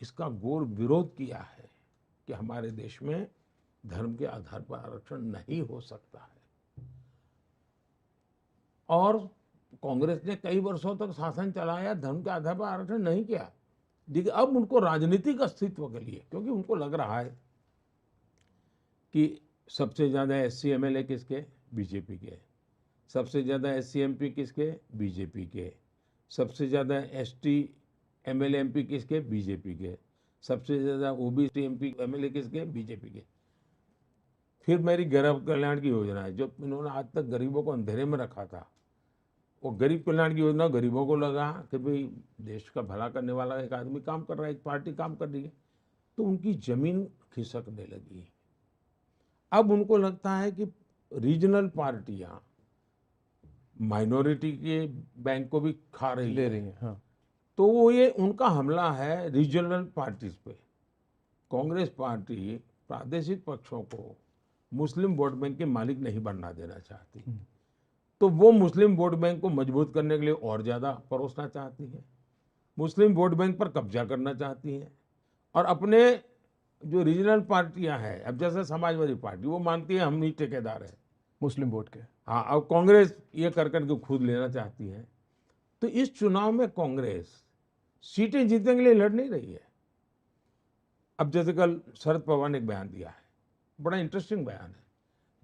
B: इसका घोर विरोध किया है कि हमारे देश में धर्म के आधार पर आरक्षण नहीं हो सकता है। और कांग्रेस ने कई वर्षों तक शासन चलाया, धर्म के आधार पर आरक्षण नहीं किया। देखिए, अब उनको राजनीतिक अस्तित्व के लिए, क्योंकि उनको लग रहा है कि सबसे ज्यादा एससी एमएलए किसके? बीजेपी के। सबसे ज्यादा एससी एमपी किसके? बीजेपी के। सबसे ज्यादा एसटी एमएलए एमपी किसके? बीजेपी के। सबसे ज्यादा ओबीसी एमपी एमएलए किसके? बीजेपी के। फिर मेरी गरीब कल्याण की योजना है, जो इन्होंने आज तक गरीबों को अंधेरे में रखा था, वो गरीब कल्याण की योजना गरीबों को लगा कि भाई देश का भला करने वाला एक आदमी काम कर रहा है, एक पार्टी काम कर रही है, तो उनकी जमीन खिसकने लगी। अब उनको लगता है कि रीजनल पार्टियां माइनॉरिटी के बैंक को भी खा रही
A: ले रही हैं। हाँ।
B: तो वो, ये उनका हमला है रीजनल पार्टीज पे। कांग्रेस पार्टी प्रादेशिक पक्षों को मुस्लिम वोट बैंक के मालिक नहीं बनना देना चाहती, तो वो मुस्लिम वोट बैंक को मजबूत करने के लिए और ज्यादा परोसना चाहती है, मुस्लिम वोट बैंक पर कब्जा करना चाहती है। और अपने जो रीजनल पार्टियां हैं, अब जैसे समाजवादी पार्टी, वो मानती है हम ही ठेकेदार है
A: मुस्लिम वोट के।
B: हाँ, अब कांग्रेस ये कर करके खुद लेना चाहती है। तो इस चुनाव में कांग्रेस सीटें जीतने के लिए लड़ नहीं रही है। अब जैसे कल शरद पवार ने एक बयान दिया है, बड़ा इंटरेस्टिंग बयान है।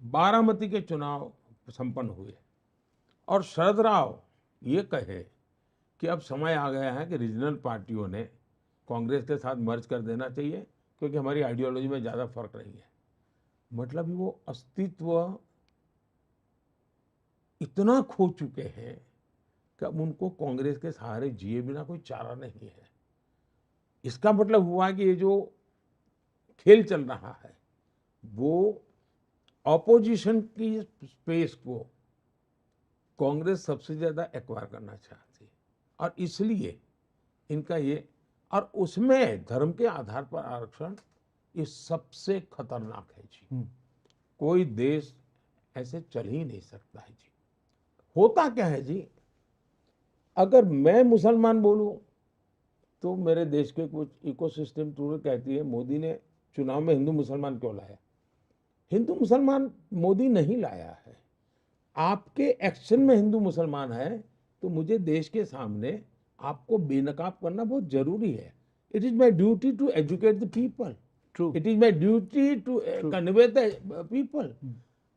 B: बारामती के चुनाव संपन्न हुए और शरद राव ये कहे कि अब समय आ गया है कि रीजनल पार्टियों ने कांग्रेस के साथ मर्ज कर देना चाहिए, क्योंकि हमारी आइडियोलॉजी में ज़्यादा फर्क नहीं है। मतलब वो अस्तित्व इतना खो चुके हैं कि अब उनको कांग्रेस के सहारे जिए बिना कोई चारा नहीं है। इसका मतलब हुआ कि ये जो खेल चल रहा है वो ऑपोजिशन की स्पेस को कांग्रेस सबसे ज्यादा एक्वायर करना चाहती है, और इसलिए इनका ये, और उसमें धर्म के आधार पर आरक्षण ये सबसे खतरनाक है जी। कोई देश ऐसे चल ही नहीं सकता है जी। होता क्या है जी, अगर मैं मुसलमान बोलूं तो मेरे देश के कुछ इकोसिस्टम टूर कहती है मोदी ने चुनाव में हिंदू मुसलमान क्यों लाया? हिंदू मुसलमान मोदी नहीं लाया है, आपके एक्शन में हिंदू मुसलमान है। तो मुझे देश के सामने आपको बेनकाब करना बहुत जरूरी है। It is my duty to educate the people, it is my duty to convey the people.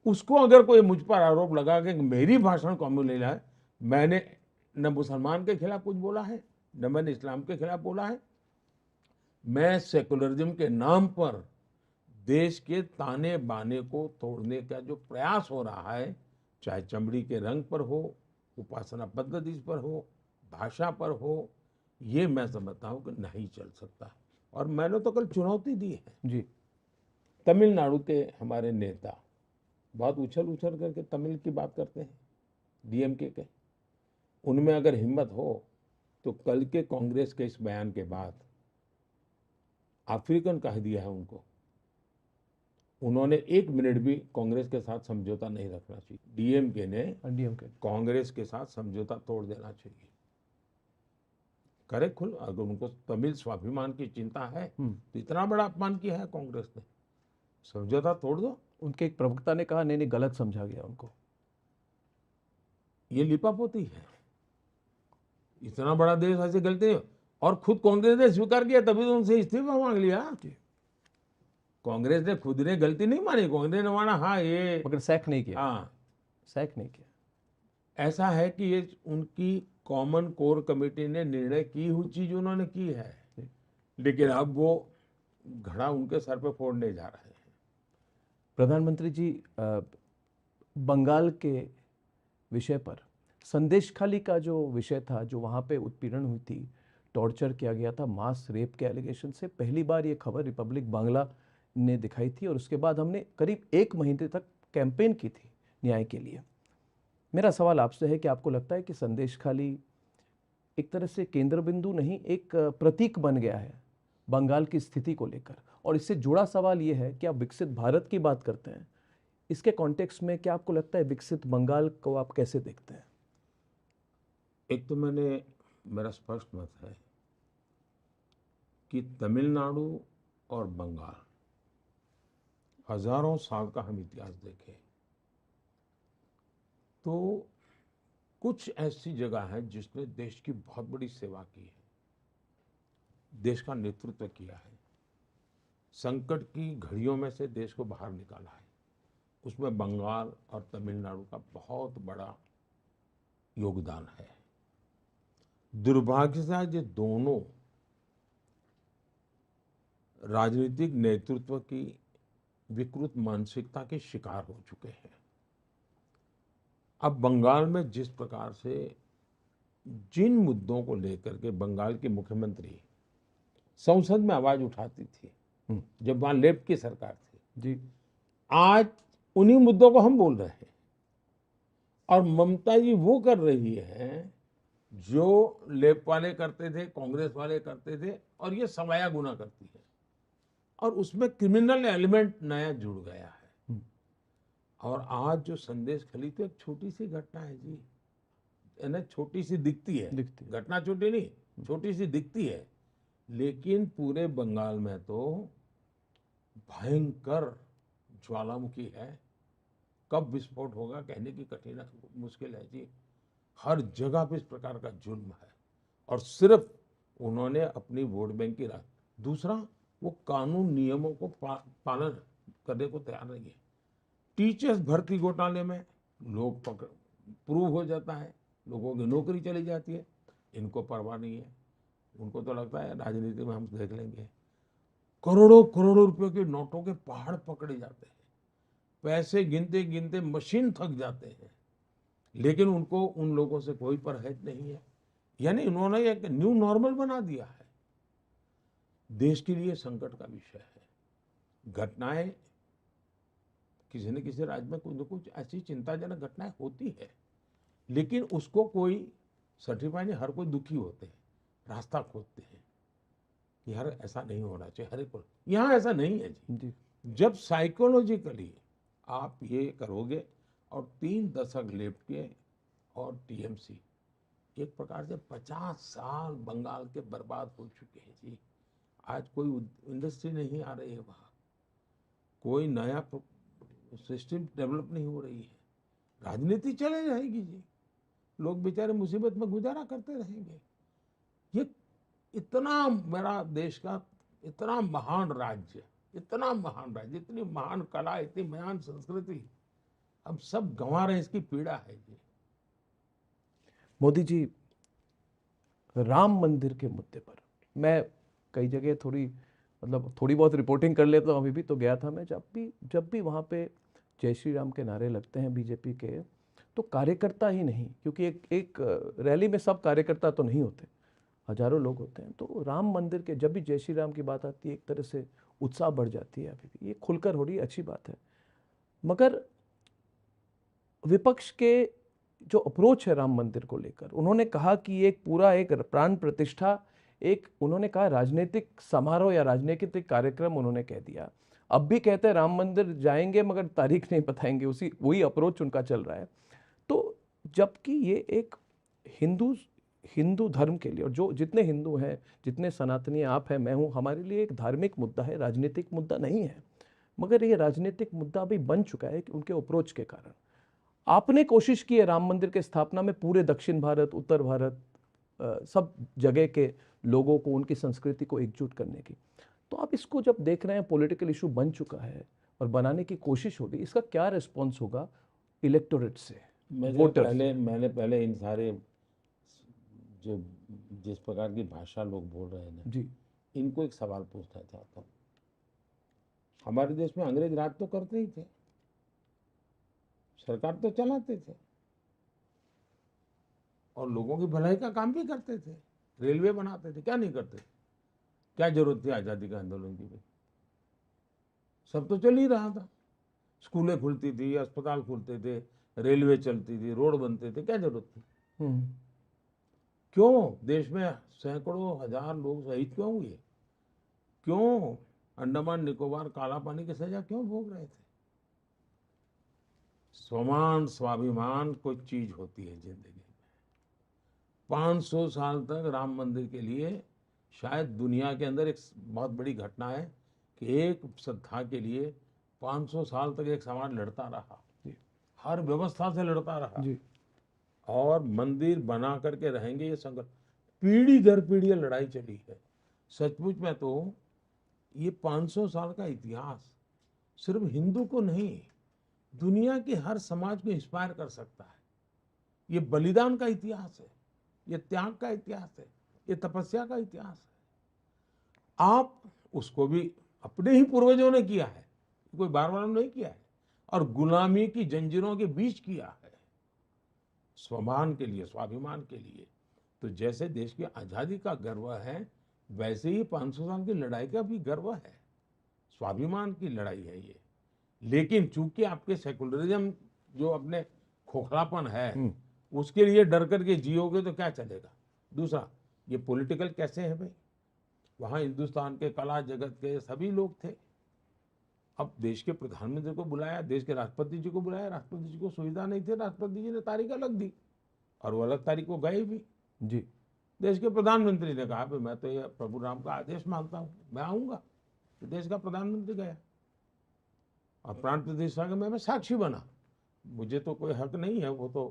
B: उसको अगर कोई मुझ पर आरोप लगा कि मेरी भाषण कॉम्युनल है, मैंने न मुसलमान के खिलाफ कुछ बोला है, न मैंने इस्लाम के खिलाफ बोला है। मैं सेकुलरिज्म के नाम पर देश के ताने बाने को तोड़ने का जो प्रयास हो रहा है, चाहे चमड़ी के रंग पर हो, उपासना पद्धति पर हो, भाषा पर हो, ये मैं समझता हूँ कि नहीं चल सकता। और मैंने तो कल चुनौती दी है
A: जी।
B: तमिलनाडु के हमारे नेता बहुत उछल उछल करके तमिल की बात करते हैं डीएमके के। उनमें अगर हिम्मत हो तो कल के कांग्रेस के इस बयान के बाद अफ्रीकन कह दिया है उनको, उन्होंने 1 मिनट भी कांग्रेस के साथ समझौता नहीं रखना चाहिए। डीएमके ने
A: डीएमके
B: कांग्रेस के साथ समझौता तोड़ देना चाहिए। करे खुल, अगर उनको तमिल स्वाभिमान की चिंता है तो इतना बड़ा अपमान किया है कांग्रेस ने, समझौता तोड़ दो।
A: उनके एक प्रवक्ता ने कहा नहीं नहीं गलत समझा गया उनको।
B: ये लिपापोती है, इतना बड़ा देश ऐसे गलती नहीं। और खुद कांग्रेस ने स्वीकार किया, तभी तो उनसे इस्तीफा मांग लिया। कांग्रेस ने खुद ने गलती नहीं मानी, कांग्रेस ने माना हाँ ये,
A: मगर सैक नहीं किया।
B: हाँ
A: सैक नहीं किया।
B: ऐसा है कि ये उनकी कॉमन कोर कमेटी ने निर्णय की हुई चीज उन्होंने की है, लेकिन अब वो घड़ा उनके सर पे फोड़ने जा रहे हैं।
A: प्रधानमंत्री जी, बंगाल के विषय पर संदेश खाली का जो विषय था, जो वहाँ पे उत्पीड़न हुई थी, टॉर्चर किया गया था, मास रेप के एलिगेशन से पहली बार ये खबर रिपब्लिक बांग्ला ने दिखाई थी और उसके बाद हमने करीब 1 महीने तक कैंपेन की थी न्याय के लिए। मेरा सवाल आपसे है कि आपको लगता है कि संदेश खाली एक तरह से केंद्र बिंदु नहीं, एक प्रतीक बन गया है बंगाल की स्थिति को लेकर? और इससे जुड़ा सवाल ये है कि आप विकसित भारत की बात करते हैं, इसके कॉन्टेक्स्ट में क्या आपको लगता है विकसित बंगाल को आप कैसे देखते हैं?
B: एक तो मेरा स्पष्ट मत है कि तमिलनाडु और बंगाल, हजारों साल का हम इतिहास देखें तो कुछ ऐसी जगह है जिसने देश की बहुत बड़ी सेवा की है, देश का नेतृत्व किया है, संकट की घड़ियों में से देश को बाहर निकाला है। उसमें बंगाल और तमिलनाडु का बहुत बड़ा योगदान है। दुर्भाग्य से आज ये दोनों राजनीतिक नेतृत्व की विकृत मानसिकता के शिकार हो चुके हैं। अब बंगाल में जिस प्रकार से जिन मुद्दों को लेकर के बंगाल की मुख्यमंत्री संसद में आवाज उठाती थी जब वहां लेफ्ट की सरकार थी
A: जी,
B: आज उन्हीं मुद्दों को हम बोल रहे हैं। और ममता जी वो कर रही है जो लेफ्ट वाले करते थे, कांग्रेस वाले करते थे, और ये सवाया गुना करती है। और उसमें क्रिमिनल एलिमेंट नया जुड़ गया है। और आज जो संदेश खली तो एक छोटी सी घटना है जी, है ना, छोटी सी दिखती है, घटना छोटी नहीं, छोटी सी दिखती है, लेकिन पूरे बंगाल में तो भयंकर ज्वालामुखी है। कब विस्फोट होगा कहने की कठिन मुश्किल है जी। हर जगह पे इस प्रकार का जुल्म है और सिर्फ उन्होंने अपनी वोट बैंक की राह। दूसरा, वो कानून नियमों को पालन करने को तैयार नहीं है। टीचर्स भर्ती घोटाले में लोग प्रूव हो जाता है, लोगों की नौकरी चली जाती है, इनको परवाह नहीं है। उनको तो लगता है राजनीति में हम देख लेंगे। करोड़ों करोड़ों रुपयों के नोटों के पहाड़ पकड़े जाते हैं, पैसे गिनते गिनते मशीन थक जाते हैं, लेकिन उनको उन लोगों से कोई परहेज नहीं है। यानी इन्होंने एक न्यू नॉर्मल बना दिया है। देश के लिए संकट का विषय है। घटनाएं किसी न किसी राज्य में कुछ न कुछ ऐसी चिंताजनक घटनाएं होती है, लेकिन उसको कोई सर्टिफाई नहीं। हर कोई दुखी होते हैं, रास्ता खोजते हैं कि यार ऐसा नहीं होना चाहिए, हर एक। यहाँ ऐसा नहीं है जी। जब साइकोलॉजिकली आप ये करोगे, और 3 दशक लेफ्ट के और टीएमसी एक प्रकार से 50 साल बंगाल के बर्बाद हो चुके हैं जी। आज कोई इंडस्ट्री नहीं आ रही है वहाँ, कोई नया सिस्टम डेवलप नहीं हो रही है, राजनीति चले रहेगी जी, लोग बेचारे मुसीबत में गुजारा करते रहेंगे। ये इतना मेरा देश का इतना महान राज्य, इतना महान राज्य, इतनी महान कला, इतनी महान संस्कृति, अब सब गंवा रहे हैं। इसकी पीड़ा है जी।
A: मोदी जी, राम मंदिर के मुद्दे पर मैं कई जगह थोड़ी बहुत रिपोर्टिंग कर लेता हूँ। अभी भी तो गया था मैं, जब भी वहाँ पे जय श्री राम के नारे लगते हैं बीजेपी के, तो कार्यकर्ता ही नहीं, क्योंकि एक रैली में सब कार्यकर्ता तो नहीं होते, हजारों लोग होते हैं, तो राम मंदिर के जब भी जय श्री राम की बात आती है एक तरह से उत्साह बढ़ जाती है। अभी भी ये खुलकर हो रही है, अच्छी बात है। मगर विपक्ष के जो अप्रोच है राम मंदिर को लेकर, उन्होंने कहा कि एक पूरा एक प्राण प्रतिष्ठा, एक उन्होंने कहा राजनीतिक समारोह या राजनीतिक कार्यक्रम उन्होंने कह दिया। अब भी कहते हैं राम मंदिर जाएंगे मगर तारीख नहीं बताएंगे, उसी वही अप्रोच उनका चल रहा है। तो जबकि ये एक हिंदू हिंदू धर्म के लिए, और जो जितने हिंदू हैं, जितने सनातनी आप हैं, मैं हूँ, हमारे लिए एक धार्मिक मुद्दा है, राजनीतिक मुद्दा नहीं है। मगर ये राजनीतिक मुद्दा अभी बन चुका है कि उनके अप्रोच के कारण। आपने कोशिश की है राम मंदिर के स्थापना में पूरे दक्षिण भारत, उत्तर भारत, सब जगह के लोगों को, उनकी संस्कृति को एकजुट करने की। तो आप इसको जब देख रहे हैं पॉलिटिकल इशू बन चुका है और बनाने की कोशिश होगी, इसका क्या रिस्पॉन्स होगा इलेक्टोरेट से, वोटर्स?
B: मैंने पहले इन सारे जो जिस प्रकार की भाषा लोग बोल रहे हैं ना,
A: जी
B: इनको एक सवाल पूछना चाहता हूँ। हमारे देश में अंग्रेज राज तो करते ही थे, सरकार तो चलाते थे और लोगों की भलाई का काम भी करते थे, रेलवे बनाते थे, क्या नहीं करते? क्या जरूरत थी आज़ादी का आंदोलन की भाई? सब तो चल ही रहा था, स्कूलें खुलती थी, अस्पताल खुलते थे, रेलवे चलती थी, रोड बनते थे, क्या जरूरत थी?
A: हम्म
B: क्यों देश में सैकड़ों हजार लोग शहीद क्यों हुए? क्यों अंडमान निकोबार काला पानी की सजा क्यों भोग रहे थे? स्वमान स्वाभिमान कोई चीज होती है जिंदगी में। 500 साल तक राम मंदिर के लिए शायद दुनिया के अंदर एक बहुत बड़ी घटना है कि एक श्रद्धा के लिए 500 साल तक एक समाज लड़ता रहा,
A: जी
B: हर व्यवस्था से लड़ता रहा
A: जी
B: और मंदिर बना करके रहेंगे ये संकल्प। पीढ़ी दर पीढ़ी ये लड़ाई चली है। सचमुच में तो ये 500 साल का इतिहास सिर्फ हिंदू को नहीं, दुनिया के हर समाज को इंस्पायर कर सकता है। ये बलिदान का इतिहास है, ये त्याग का इतिहास है, ये तपस्या का इतिहास है। आप उसको भी अपने ही पूर्वजों ने किया है, कोई बार बार नहीं किया है, और गुलामी की जंजीरों के बीच किया है, स्वमान के लिए, स्वाभिमान के लिए। तो जैसे देश की आजादी का गर्व है, वैसे ही 500 साल की लड़ाई का भी गर्व है, स्वाभिमान की लड़ाई है ये। लेकिन चूंकि आपके सेकुलरिज्म जो अपने खोखलापन है, उसके लिए डर करके जियोगे तो क्या चलेगा? दूसरा, ये पॉलिटिकल कैसे है भाई? वहां हिंदुस्तान के कला जगत के सभी लोग थे। अब देश के प्रधानमंत्री को बुलाया, देश के राष्ट्रपति जी को बुलाया, राष्ट्रपति जी को सुविधा नहीं थी, राष्ट्रपति जी ने तारीख अलग दी और वो अलग तारीख को गए भी।
A: जी
B: देश के प्रधानमंत्री ने कहा मैं तो ये प्रभु राम का आदेश मानता हूँ, मैं आऊंगा। तो देश का प्रधानमंत्री गया और प्राण प्रतिष्ठा का मैं साक्षी बना। मुझे तो कोई हक नहीं है, वो तो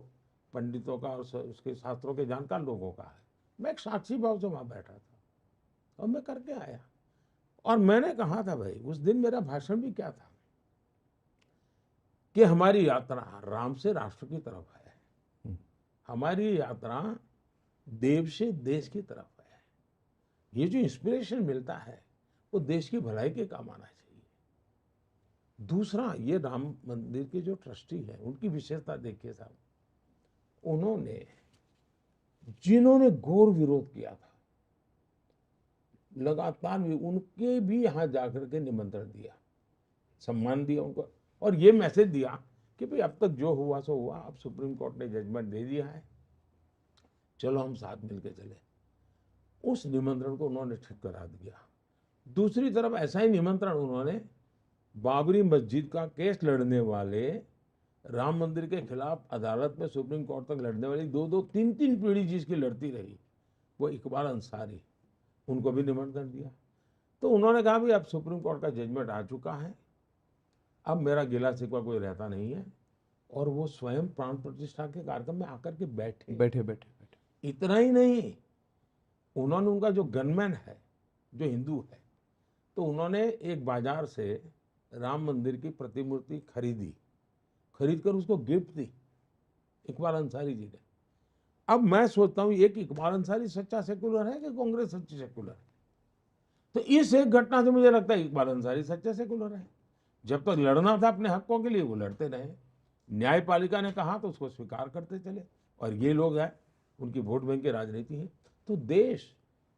B: पंडितों का और उसके शास्त्रों के जानकार लोगों का है। मैं एक साक्षी भाव से वहां बैठा था और मैं करके आया। और मैंने कहा था भाई, उस दिन मेरा भाषण भी क्या था कि हमारी यात्रा राम से राष्ट्र की तरफ है, हमारी यात्रा देव से देश की तरफ है। ये जो इंस्पिरेशन मिलता है वो देश की भलाई के काम आना चाहिए। दूसरा, ये राम मंदिर के जो ट्रस्टी हैं उनकी विशेषता देखिए साहब, उन्होंने जिन्होंने घोर विरोध किया था लगातार उनके भी यहां जाकर के निमंत्रण दिया, सम्मान दिया उनको, और ये मैसेज दिया कि भाई अब तक जो हुआ सो हुआ, अब सुप्रीम कोर्ट ने जजमेंट दे दिया है, चलो हम साथ मिलकर चले। उस निमंत्रण को उन्होंने ठीक करा दिया। दूसरी तरफ ऐसा ही निमंत्रण उन्होंने बाबरी मस्जिद का केस लड़ने वाले, राम मंदिर के खिलाफ अदालत में सुप्रीम कोर्ट तक लड़ने वाली 2-2, 3-3 पीढ़ी जिसकी लड़ती रही, वो इकबाल अंसारी, उनको भी निमंत्रण दिया। तो उन्होंने कहा भाई अब सुप्रीम कोर्ट का जजमेंट आ चुका है, अब मेरा गिला शिकवा कोई रहता नहीं है, और वो स्वयं प्राण प्रतिष्ठा के कार्यक्रम में आकर के बैठे
A: बैठे बैठे बैठे।
B: इतना ही नहीं, उन्होंने उनका जो गनमैन है जो हिंदू है, तो उन्होंने एक बाजार से राम मंदिर की प्रतिमूर्ति खरीद कर उसको गिफ्ट दी, इकबाल अंसारी जी ने। अब मैं सोचता हूं एक इकबाल अंसारी सच्चा सेकुलर है कि कांग्रेस सच्ची सेकुलर है? तो इस एक घटना से मुझे लगता है इकबाल अंसारी सच्चा सेकुलर है। जब तक लड़ना था अपने हकों के लिए वो लड़ते रहे, न्यायपालिका ने कहा तो उसको स्वीकार करते चले, और ये लोग हैं उनकी वोट बैंक की राजनीति है। तो देश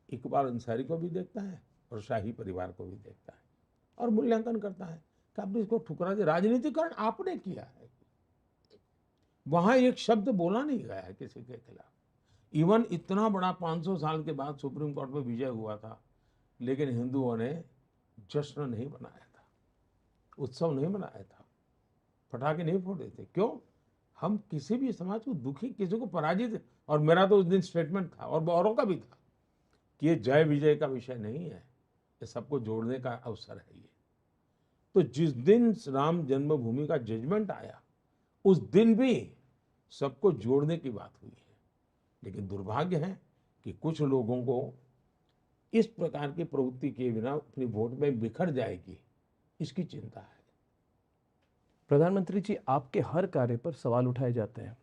B: इकबाल अंसारी को भी देखता है और शाही परिवार को भी देखता है और मूल्यांकन करता है कि आपने इसको ठुकरा दिया, राजनीतिकरण आपने किया है। वहां एक शब्द बोला नहीं गया है किसी के खिलाफ। इवन इतना बड़ा 500 साल के बाद सुप्रीम कोर्ट में विजय हुआ था, लेकिन हिंदुओं ने जश्न नहीं मनाया था, उत्सव नहीं मनाया था, पटाखे नहीं फोड़े थे। क्यों? हम किसी भी समाज को दुखी, किसी को पराजित, और मेरा तो उस दिन स्टेटमेंट था और औरों का भी था कि ये जय विजय का विषय नहीं है, ये सबको जोड़ने का अवसर है ये। तो जिस दिन राम जन्मभूमि का जजमेंट आया, उस दिन भी सबको जोड़ने की बात हुई है। लेकिन दुर्भाग्य है कि कुछ लोगों को इस प्रकार की प्रवृत्ति के बिना अपनी वोट में बिखर जाएगी, इसकी चिंता है।
A: प्रधानमंत्री जी, आपके हर कार्य पर सवाल उठाए जाते हैं।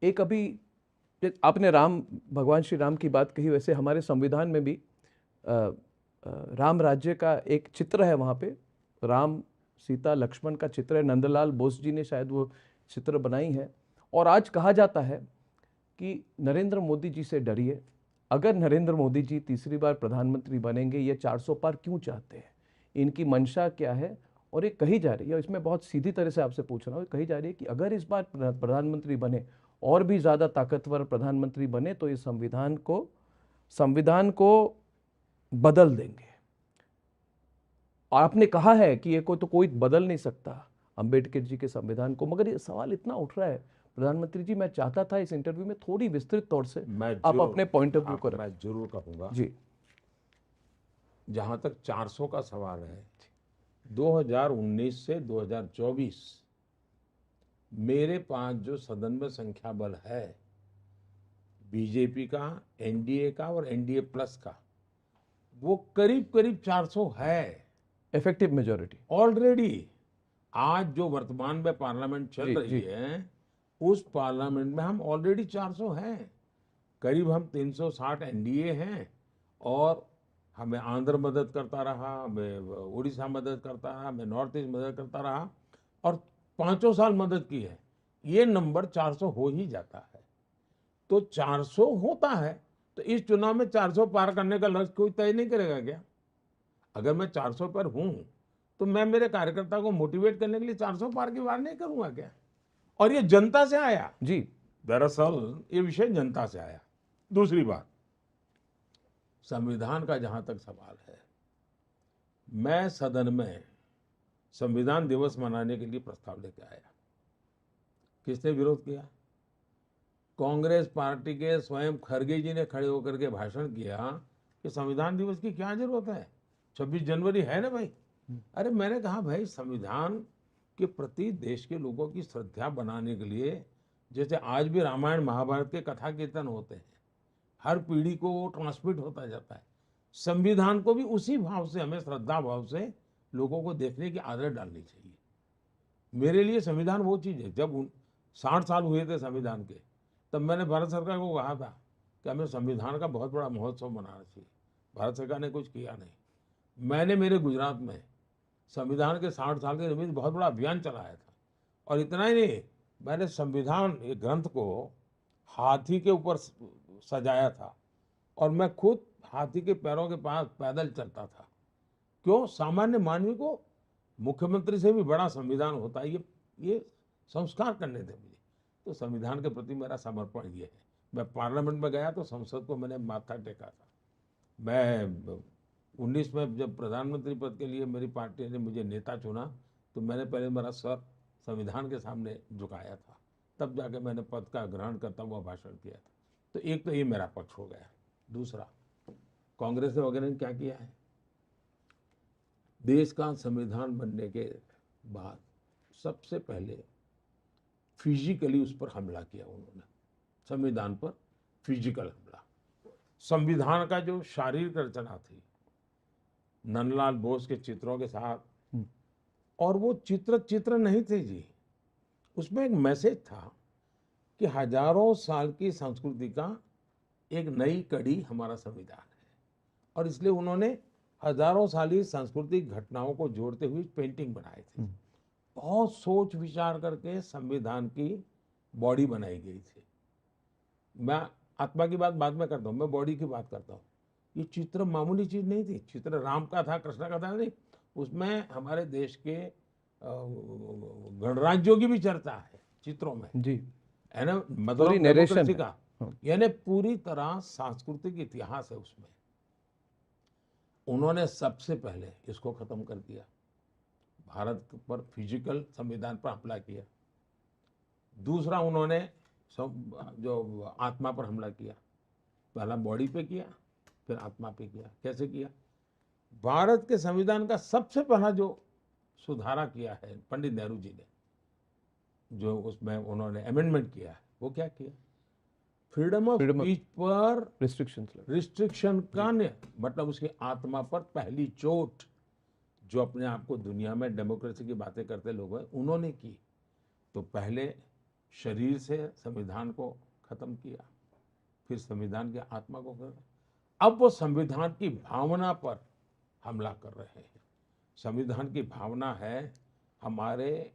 A: एक अभी आपने भगवान श्री राम की बात कही, वैसे हमारे संविधान में भी राम राज्य का एक चित्र है, वहाँ पे राम सीता लक्ष्मण का चित्र है। नंदलाल बोस जी ने शायद वो चित्र बनाई है। और आज कहा जाता है कि नरेंद्र मोदी जी से डरिए, अगर नरेंद्र मोदी जी तीसरी बार प्रधानमंत्री बनेंगे, ये 400 पार क्यों चाहते हैं, इनकी मंशा क्या है। और ये कही जा रही है, इसमें बहुत सीधी तरह से आपसे पूछ रहा हूँ, कही जा रही है कि अगर इस बार प्रधानमंत्री बने और भी ज़्यादा ताकतवर प्रधानमंत्री बने तो ये संविधान को बदल देंगे। और आपने कहा है कि ये कोई बदल नहीं सकता अंबेडकर जी के संविधान को, मगर ये सवाल इतना उठ रहा है प्रधानमंत्री जी, मैं चाहता था इस इंटरव्यू में थोड़ी विस्तृत तौर से आप अपने पॉइंट ऑफ व्यू को
B: मैं जरूर कहूंगा
A: जी।
B: जहां तक 400 का सवाल है, 2019 से 2024 मेरे पास जो सदन में संख्या बल है, बीजेपी का, एनडीए का और एनडीए प्लस का, वो करीब करीब 400 है,
A: इफेक्टिव मेजॉरिटी
B: ऑलरेडी। आज जो वर्तमान में पार्लियामेंट चल रही है, उस पार्लियामेंट में हम ऑलरेडी 400 हैं। करीब हम 360 एनडीए हैं, और हमें आंध्र मदद करता रहा, हमें उड़ीसा मदद करता रहा, हमें नॉर्थ ईस्ट मदद करता रहा, और 5 साल मदद की है। ये नंबर 400 हो ही जाता है। तो 400 होता है, तो इस चुनाव में 400 पार करने का लक्ष्य कोई तय नहीं करेगा क्या? अगर मैं 400 पर हूं, तो मैं मेरे कार्यकर्ता को मोटिवेट करने के लिए 400 पार की बात नहीं करूंगा क्या? और ये जनता से आया
A: जी।
B: दरअसल ये विषय जनता से आया। दूसरी बात, संविधान का जहां तक सवाल है, मैं सदन में संविधान दिवस मनाने के लिए प्रस्ताव लेके आया। किसने विरोध किया? कांग्रेस पार्टी के स्वयं खड़गे जी ने खड़े होकर के भाषण किया कि संविधान दिवस की क्या जरूरत है, 26 जनवरी है ना भाई। अरे मैंने कहा भाई, संविधान के प्रति देश के लोगों की श्रद्धा बनाने के लिए, जैसे आज भी रामायण महाभारत के कथा कीर्तन होते हैं, हर पीढ़ी को वो ट्रांसमिट होता जाता है, संविधान को भी उसी भाव से, हमें श्रद्धा भाव से लोगों को देखने की आदत डालनी चाहिए। मेरे लिए संविधान वो चीज़ है। जब 60 साल हुए थे संविधान के, तब मैंने भारत सरकार को कहा था कि हमें संविधान का बहुत बड़ा महोत्सव मनाना चाहिए। भारत सरकार ने कुछ किया नहीं। मैंने मेरे गुजरात में संविधान के 60 साल के निमित्त बहुत बड़ा अभियान चलाया था। और इतना ही नहीं, मैंने संविधान एक ग्रंथ को हाथी के ऊपर सजाया था, और मैं खुद हाथी के पैरों के पास पैदल चलता था। क्यों? सामान्य मानवी को मुख्यमंत्री से भी बड़ा संविधान होता है, ये संस्कार करने थे मुझे। तो संविधान के प्रति मेरा समर्पण ये है। मैं पार्लियामेंट में गया तो संसद को मैंने माथा टेका था। मैं 19 में जब प्रधानमंत्री पद के लिए मेरी पार्टी ने मुझे नेता चुना, तो मैंने पहले मेरा सर संविधान के सामने झुकाया था, तब जाके मैंने पद का ग्रहण करता हुआ भाषण किया था। तो एक तो ये मेरा पक्ष हो गया। दूसरा, कांग्रेस वगैरह ने क्या किया है? देश का संविधान बनने के बाद सबसे पहले फिजिकली उस पर हमला किया उन्होंने, संविधान पर फिजिकल हमला। संविधान का जो शारीरिक रचना थी, नंदलाल बोस के चित्रों के साथ, और वो चित्र नहीं थे जी, उसमें एक मैसेज था कि हजारों साल की संस्कृति का एक नई कड़ी हमारा संविधान है। और इसलिए उन्होंने हजारों साली सांस्कृतिक घटनाओं को जोड़ते हुए पेंटिंग बनाए थे। बहुत सोच विचार करके संविधान की बॉडी बनाई गई थी। मैं आत्मा की बात बाद में करता हूँ, मैं बॉडी की बात करता हूँ। ये चित्र मामूली चीज नहीं थी। चित्र राम का था, कृष्ण का था नहीं, उसमें हमारे देश के गणराज्यों की भी चर्चा है चित्रों में,
A: जी,
B: है ना, मदर
A: पूरी
B: ऑफ
A: नरेशन
B: डेमोक्रेसी
A: है।
B: का,
A: हाँ,
B: यानी पूरी तरह सांस्कृतिक इतिहास है उसमें। उन्होंने सबसे पहले इसको खत्म कर दिया, भारत पर फिजिकल संविधान पर हमला किया। दूसरा उन्होंने जो आत्मा पर हमला किया, पहला बॉडी पे किया, फिर आत्मा पे किया। कैसे किया? भारत के संविधान का सबसे पहला जो सुधारा किया है पंडित नेहरू जी ने, जो उसमें उन्होंने अमेंडमेंट किया है, वो क्या किया? फ्रीडम ऑफ
A: फ्रीडम
B: स्पीच पर
A: रिस्ट्रिक्शंस लगे।
B: रिस्ट्रिक्शन का मतलब उसकी आत्मा पर पहली चोट जो अपने आप को दुनिया में डेमोक्रेसी की बातें करते लोग हैं, उन्होंने की। तो पहले शरीर से संविधान को खत्म किया, फिर संविधान की आत्मा को कर, अब वो संविधान की भावना पर हमला कर रहे हैं। संविधान की भावना है हमारे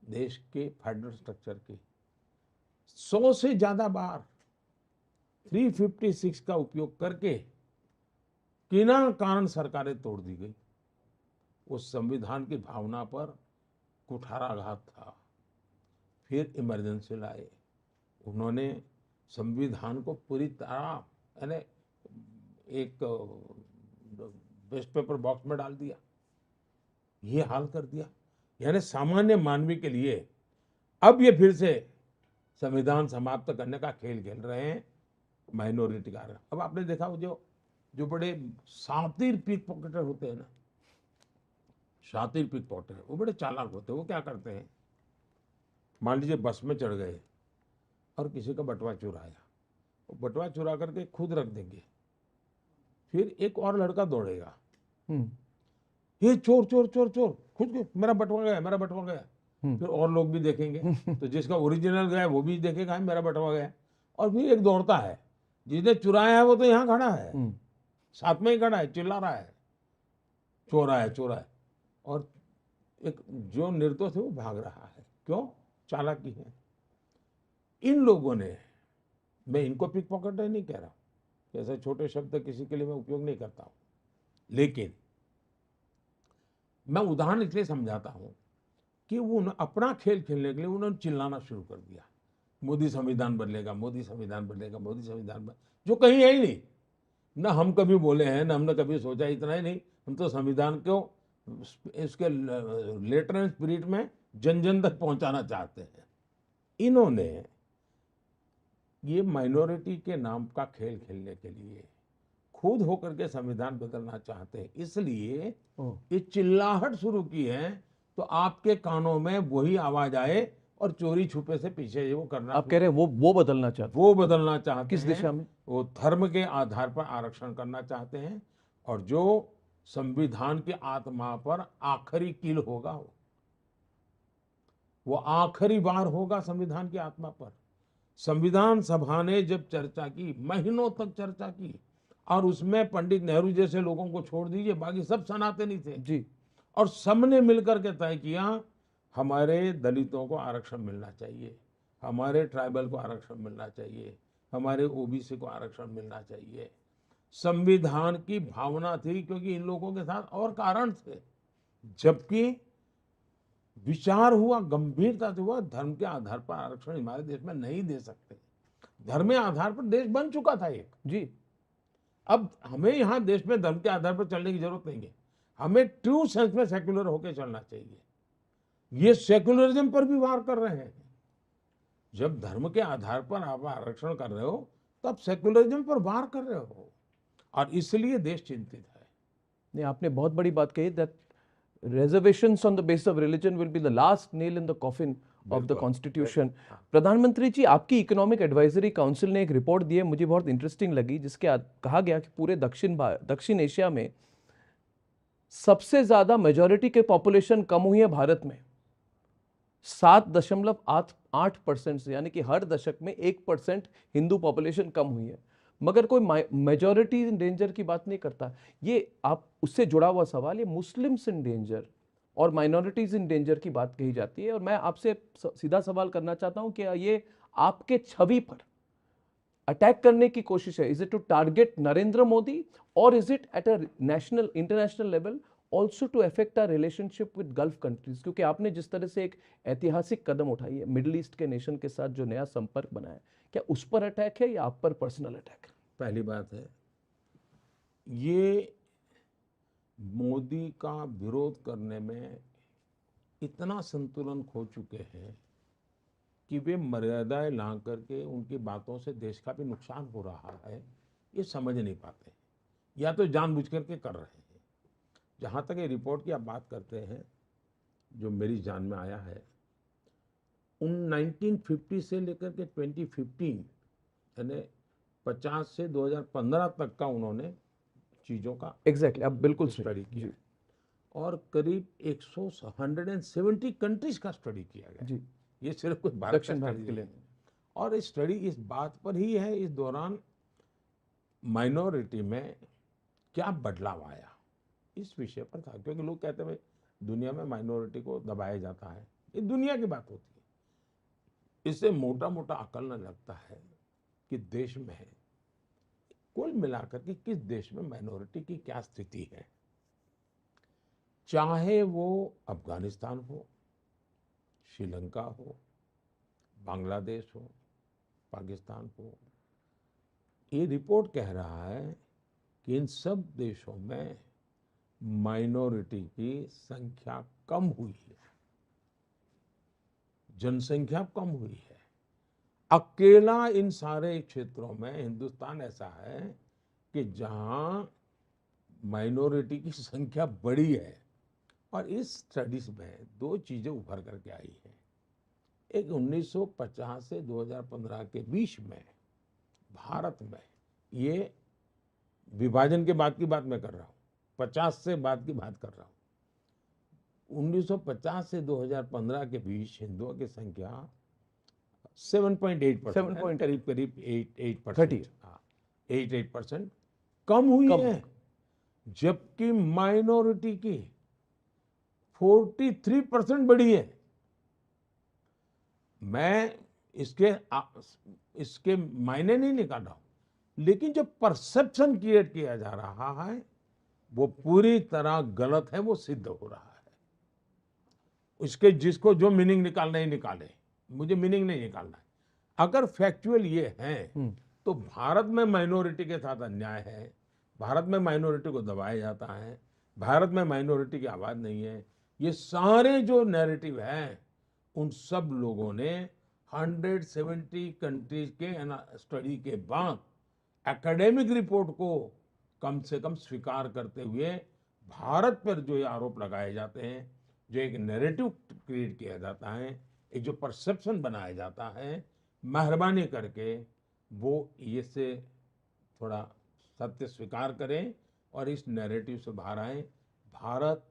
B: देश के फेडरल स्ट्रक्चर की। 100 से ज्यादा बार 356 का उपयोग करके बिना कारण सरकारें तोड़ दी गई। उस संविधान की भावना पर कुठाराघात था। फिर इमरजेंसी लाए, उन्होंने संविधान को पूरी तरह यानी एक वेस्ट पेपर बॉक्स में डाल दिया, ये हाल कर दिया। यानी सामान्य मानवी के लिए अब ये फिर से संविधान समाप्त करने का खेल खेल रहे हैं माइनॉरिटी का। अब आपने देखा वो जो बड़े शातिर पिक पॉकेटर होते हैं ना, शातिर पिक पॉकेटर, वो बड़े चालाक होते हैं। वो क्या करते हैं, मान लीजिए बस में चढ़ गए और किसी का बटुआ चुराया, वो बटुआ चुरा करके खुद रख देंगे, फिर एक और लड़का दौड़ेगा, ये चोर चोर चोर चोर, खुद मेरा बटुआ गया, मेरा बटुआ गया। फिर और लोग भी देखेंगे, तो जिसका ओरिजिनल गया वो भी देखेगा मेरा बटुआ गया। और फिर एक दौड़ता है, जिसने चुराया है वो तो यहाँ खड़ा है, साथ में ही खड़ा है, चिल्ला रहा है चोरा है चोरा है। और एक जो निर्दोष है वो भाग रहा है। क्यों? चालाकी है। इन लोगों ने, मैं इनको पिक पॉकेटर नहीं कह रहा, ऐसे छोटे शब्द किसी के लिए मैं उपयोग नहीं करता हूं, लेकिन मैं उदाहरण इसलिए समझाता हूं कि वो अपना खेल खेलने के लिए उन्होंने चिल्लाना शुरू कर दिया, मोदी संविधान बदलेगा, मोदी संविधान बदलेगा, मोदी संविधान बदलेगा, जो कहीं है ही नहीं। ना हम कभी बोले हैं, ना हमने कभी सोचा, इतना ही नहीं, हम तो संविधान को इसके लेटर एंड स्पिरिट में जन जन तक पहुंचाना चाहते हैं। इन्होंने ये माइनॉरिटी के नाम का खेल खेलने के लिए खुद होकर के संविधान बदलना चाहते हैं, इसलिए ये चिल्लाहट शुरू की है। तो आपके कानों में वही आवाज आए और चोरी छुपे से पीछे वो करना।
A: आप कह रहे हैं वो बदलना चाहते हैं?
B: वो बदलना चाहते
A: किस
B: हैं।
A: दिशा में?
B: वो धर्म के आधार पर आरक्षण करना चाहते हैं, और जो संविधान की आत्मा पर आखिरी कील होगा वो आखिरी बार होगा संविधान की आत्मा पर। संविधान सभा ने जब चर्चा की, महीनों तक चर्चा की, और उसमें पंडित नेहरू जैसे लोगों को छोड़ दीजिए, बाकी सब सनातनी थे
A: जी,
B: और सबने मिलकर के तय किया हमारे दलितों को आरक्षण मिलना चाहिए, हमारे ट्राइबल को आरक्षण मिलना चाहिए, हमारे ओबीसी को आरक्षण मिलना चाहिए। संविधान की भावना थी, क्योंकि इन लोगों के साथ और कारण थे। जबकि विचार हुआ, गंभीरता से हुआ, धर्म के आधार पर आरक्षण हमारे देश में नहीं दे सकते। धर्म के आधार पर देश बन चुका था एक।
A: जी,
B: अब हमें यहाँ देश में धर्म के आधार पर चलने की जरूरत नहीं है, हमें ट्रू सेंस में सेक्युलर होकर चलना चाहिए। ये सेक्युलरिज्म पर भी वार कर रहे हैं। जब धर्म के आधार पर आप आरक्षण कर रहे हो, तब सेक्युलरिज्म पर वार कर रहे हो, और इसलिए देश चिंतित है।
A: नहीं, आपने बहुत बड़ी बात कही that reservations on the basis of religion will be the last nail in the coffin of the constitution. प्रधानमंत्री जी, आपकी इकोनॉमिक एडवाइजरी काउंसिल ने एक रिपोर्ट दी है, मुझे बहुत इंटरेस्टिंग लगी, जिसके कहा गया कि पूरे दक्षिण एशिया में सबसे ज्यादा मेजॉरिटी के पॉपुलेशन कम हुई है भारत में 7.8% से, यानी कि हर दशक में 1% हिंदू पॉपुलेशन कम हुई है, मगर कोई मेजॉरिटी इन डेंजर की बात नहीं करता। ये आप उससे जुड़ा हुआ सवाल, ये मुस्लिम्स इन डेंजर और माइनॉरिटीज इन डेंजर की बात कही जाती है, और मैं आपसे सीधा सवाल करना चाहता हूं कि ये आपके छवि पर अटैक करने की कोशिश है? Is it to target Narendra Modi और is it at a national international level, also to affect our relationship with Gulf countries, क्योंकि आपने जिस तरह से एक ऐतिहासिक कदम उठाई है मिडिल ईस्ट के नेशन के साथ जो नया संपर्क बनाया है, क्या उस पर अटैक है या आप पर पर्सनल अटैक है?
B: पहली बात है, ये मोदी का विरोध करने में इतना संतुलन खो चुके हैं कि वे मर्यादाएं ला करके उनकी बातों से देश का भी नुकसान हो रहा है, ये समझ नहीं पाते, या तो जानबूझ करके कर रहे हैं। जहाँ तक ये रिपोर्ट की आप बात करते हैं, जो मेरी जान में आया है, उन 1950 से लेकर के 2015 यानी 50 से 2015 तक का उन्होंने चीज़ों का
A: एग्जैक्टली, आप बिल्कुल
B: स्टडी
A: सही।
B: किया और करीब 170 कंट्रीज का स्टडी किया गया।
A: जी,
B: ये सिर्फ कोई भारत का
A: दक्षिण भारत
B: स्टडी
A: के लिए
B: नहीं है। और इस स्टडी इस बात पर ही है, इस दौरान माइनॉरिटी में क्या बदलाव आया, इस विषय पर था। क्योंकि लोग कहते हैं भाई दुनिया में माइनॉरिटी को दबाया जाता है, ये दुनिया की बात होती है। इससे मोटा मोटा आकलन लगता है कि देश में कुल मिलाकर के किस देश में माइनॉरिटी की क्या स्थिति है, चाहे वो अफगानिस्तान हो, श्रीलंका हो, बांग्लादेश हो, पाकिस्तान हो। ये रिपोर्ट कह रहा है कि इन सब देशों में माइनॉरिटी की संख्या कम हुई है, जनसंख्या कम हुई है। अकेला इन सारे क्षेत्रों में हिंदुस्तान ऐसा है कि जहां माइनॉरिटी की संख्या बढ़ी है। और इस स्टडीज में दो चीजें उभर करके आई है। एक 1950 से 2015 के बीच में भारत में, ये विभाजन के बाद की बात मैं कर रहा हूँ, 50 से बाद की बात कर रहा हूँ, 1950 से 2015 के बीच हिंदुओं की संख्या 7.8%, करीब करीब 8%, 8% कम हुई है, जबकि माइनॉरिटी की 43% बढ़ी है। मैं इसके मायने नहीं निकाल रहा हूं, लेकिन जो परसेप्शन क्रिएट किया जा रहा है वो पूरी तरह गलत है, वो सिद्ध हो रहा है। इसके जिसको जो मीनिंग निकालना ही निकाले, मुझे मीनिंग नहीं निकालना है। अगर फैक्चुअल ये है तो भारत में माइनॉरिटी के साथ अन्याय है, भारत में माइनॉरिटी को दबाया जाता है, भारत में माइनॉरिटी की आवाज नहीं है। ये सारे जो नैरेटिव हैं, उन सब लोगों ने 170 कंट्रीज के स्टडी के बाद एकेडमिक रिपोर्ट को कम से कम स्वीकार करते हुए भारत पर जो ये आरोप लगाए जाते हैं, जो एक नैरेटिव क्रिएट किया जाता है, एक जो परसेप्शन बनाया जाता है, मेहरबानी करके वो ये से थोड़ा सत्य स्वीकार करें और इस नैरेटिव से बाहर आए। भारत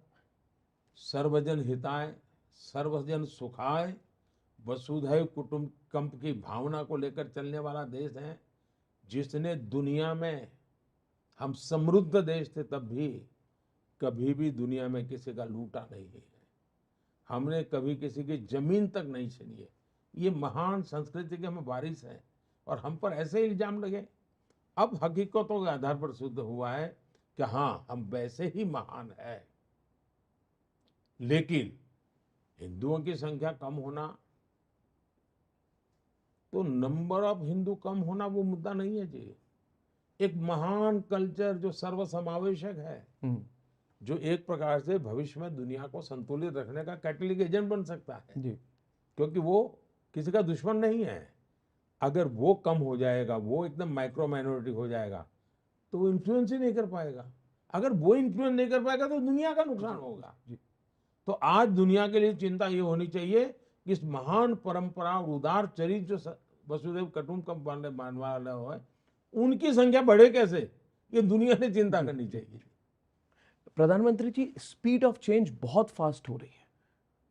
B: सर्वजन हिताय सर्वजन सुखाय वसुधैव कुटुंबकम की भावना को लेकर चलने वाला देश है, जिसने दुनिया में, हम समृद्ध देश थे तब भी, कभी भी दुनिया में किसी का लूटा नहीं है, हमने कभी किसी की जमीन तक नहीं छीनी है। ये महान संस्कृति के हम वारिस हैं और हम पर ऐसे इल्जाम लगे। अब हकीकतों के आधार पर सिद्ध हुआ है कि हाँ, हम वैसे ही महान है। लेकिन हिंदुओं की संख्या कम होना, तो नंबर ऑफ हिंदू कम होना वो मुद्दा नहीं है जी। एक महान कल्चर जो सर्वसमावेशक है, जो एक प्रकार से भविष्य में दुनिया को संतुलित रखने का कैटलिक एजेंट बन सकता है जी। क्योंकि वो किसी का दुश्मन नहीं है। अगर वो कम हो जाएगा, वो एकदम माइक्रो माइनॉरिटी हो जाएगा, तो वो इन्फ्लुएंस ही नहीं कर पाएगा। अगर वो इन्फ्लुएंस नहीं कर पाएगा तो दुनिया का नुकसान होगा जी। तो आज दुनिया के लिए चिंता ये होनी चाहिए कि इस महान परंपरा और उदार चरित्र जो वसुधैव कुटुंबकम मानने वाला है, उनकी संख्या बढ़े कैसे, ये दुनिया ने चिंता करनी चाहिए।
A: प्रधानमंत्री जी, स्पीड ऑफ चेंज बहुत फास्ट हो रही है।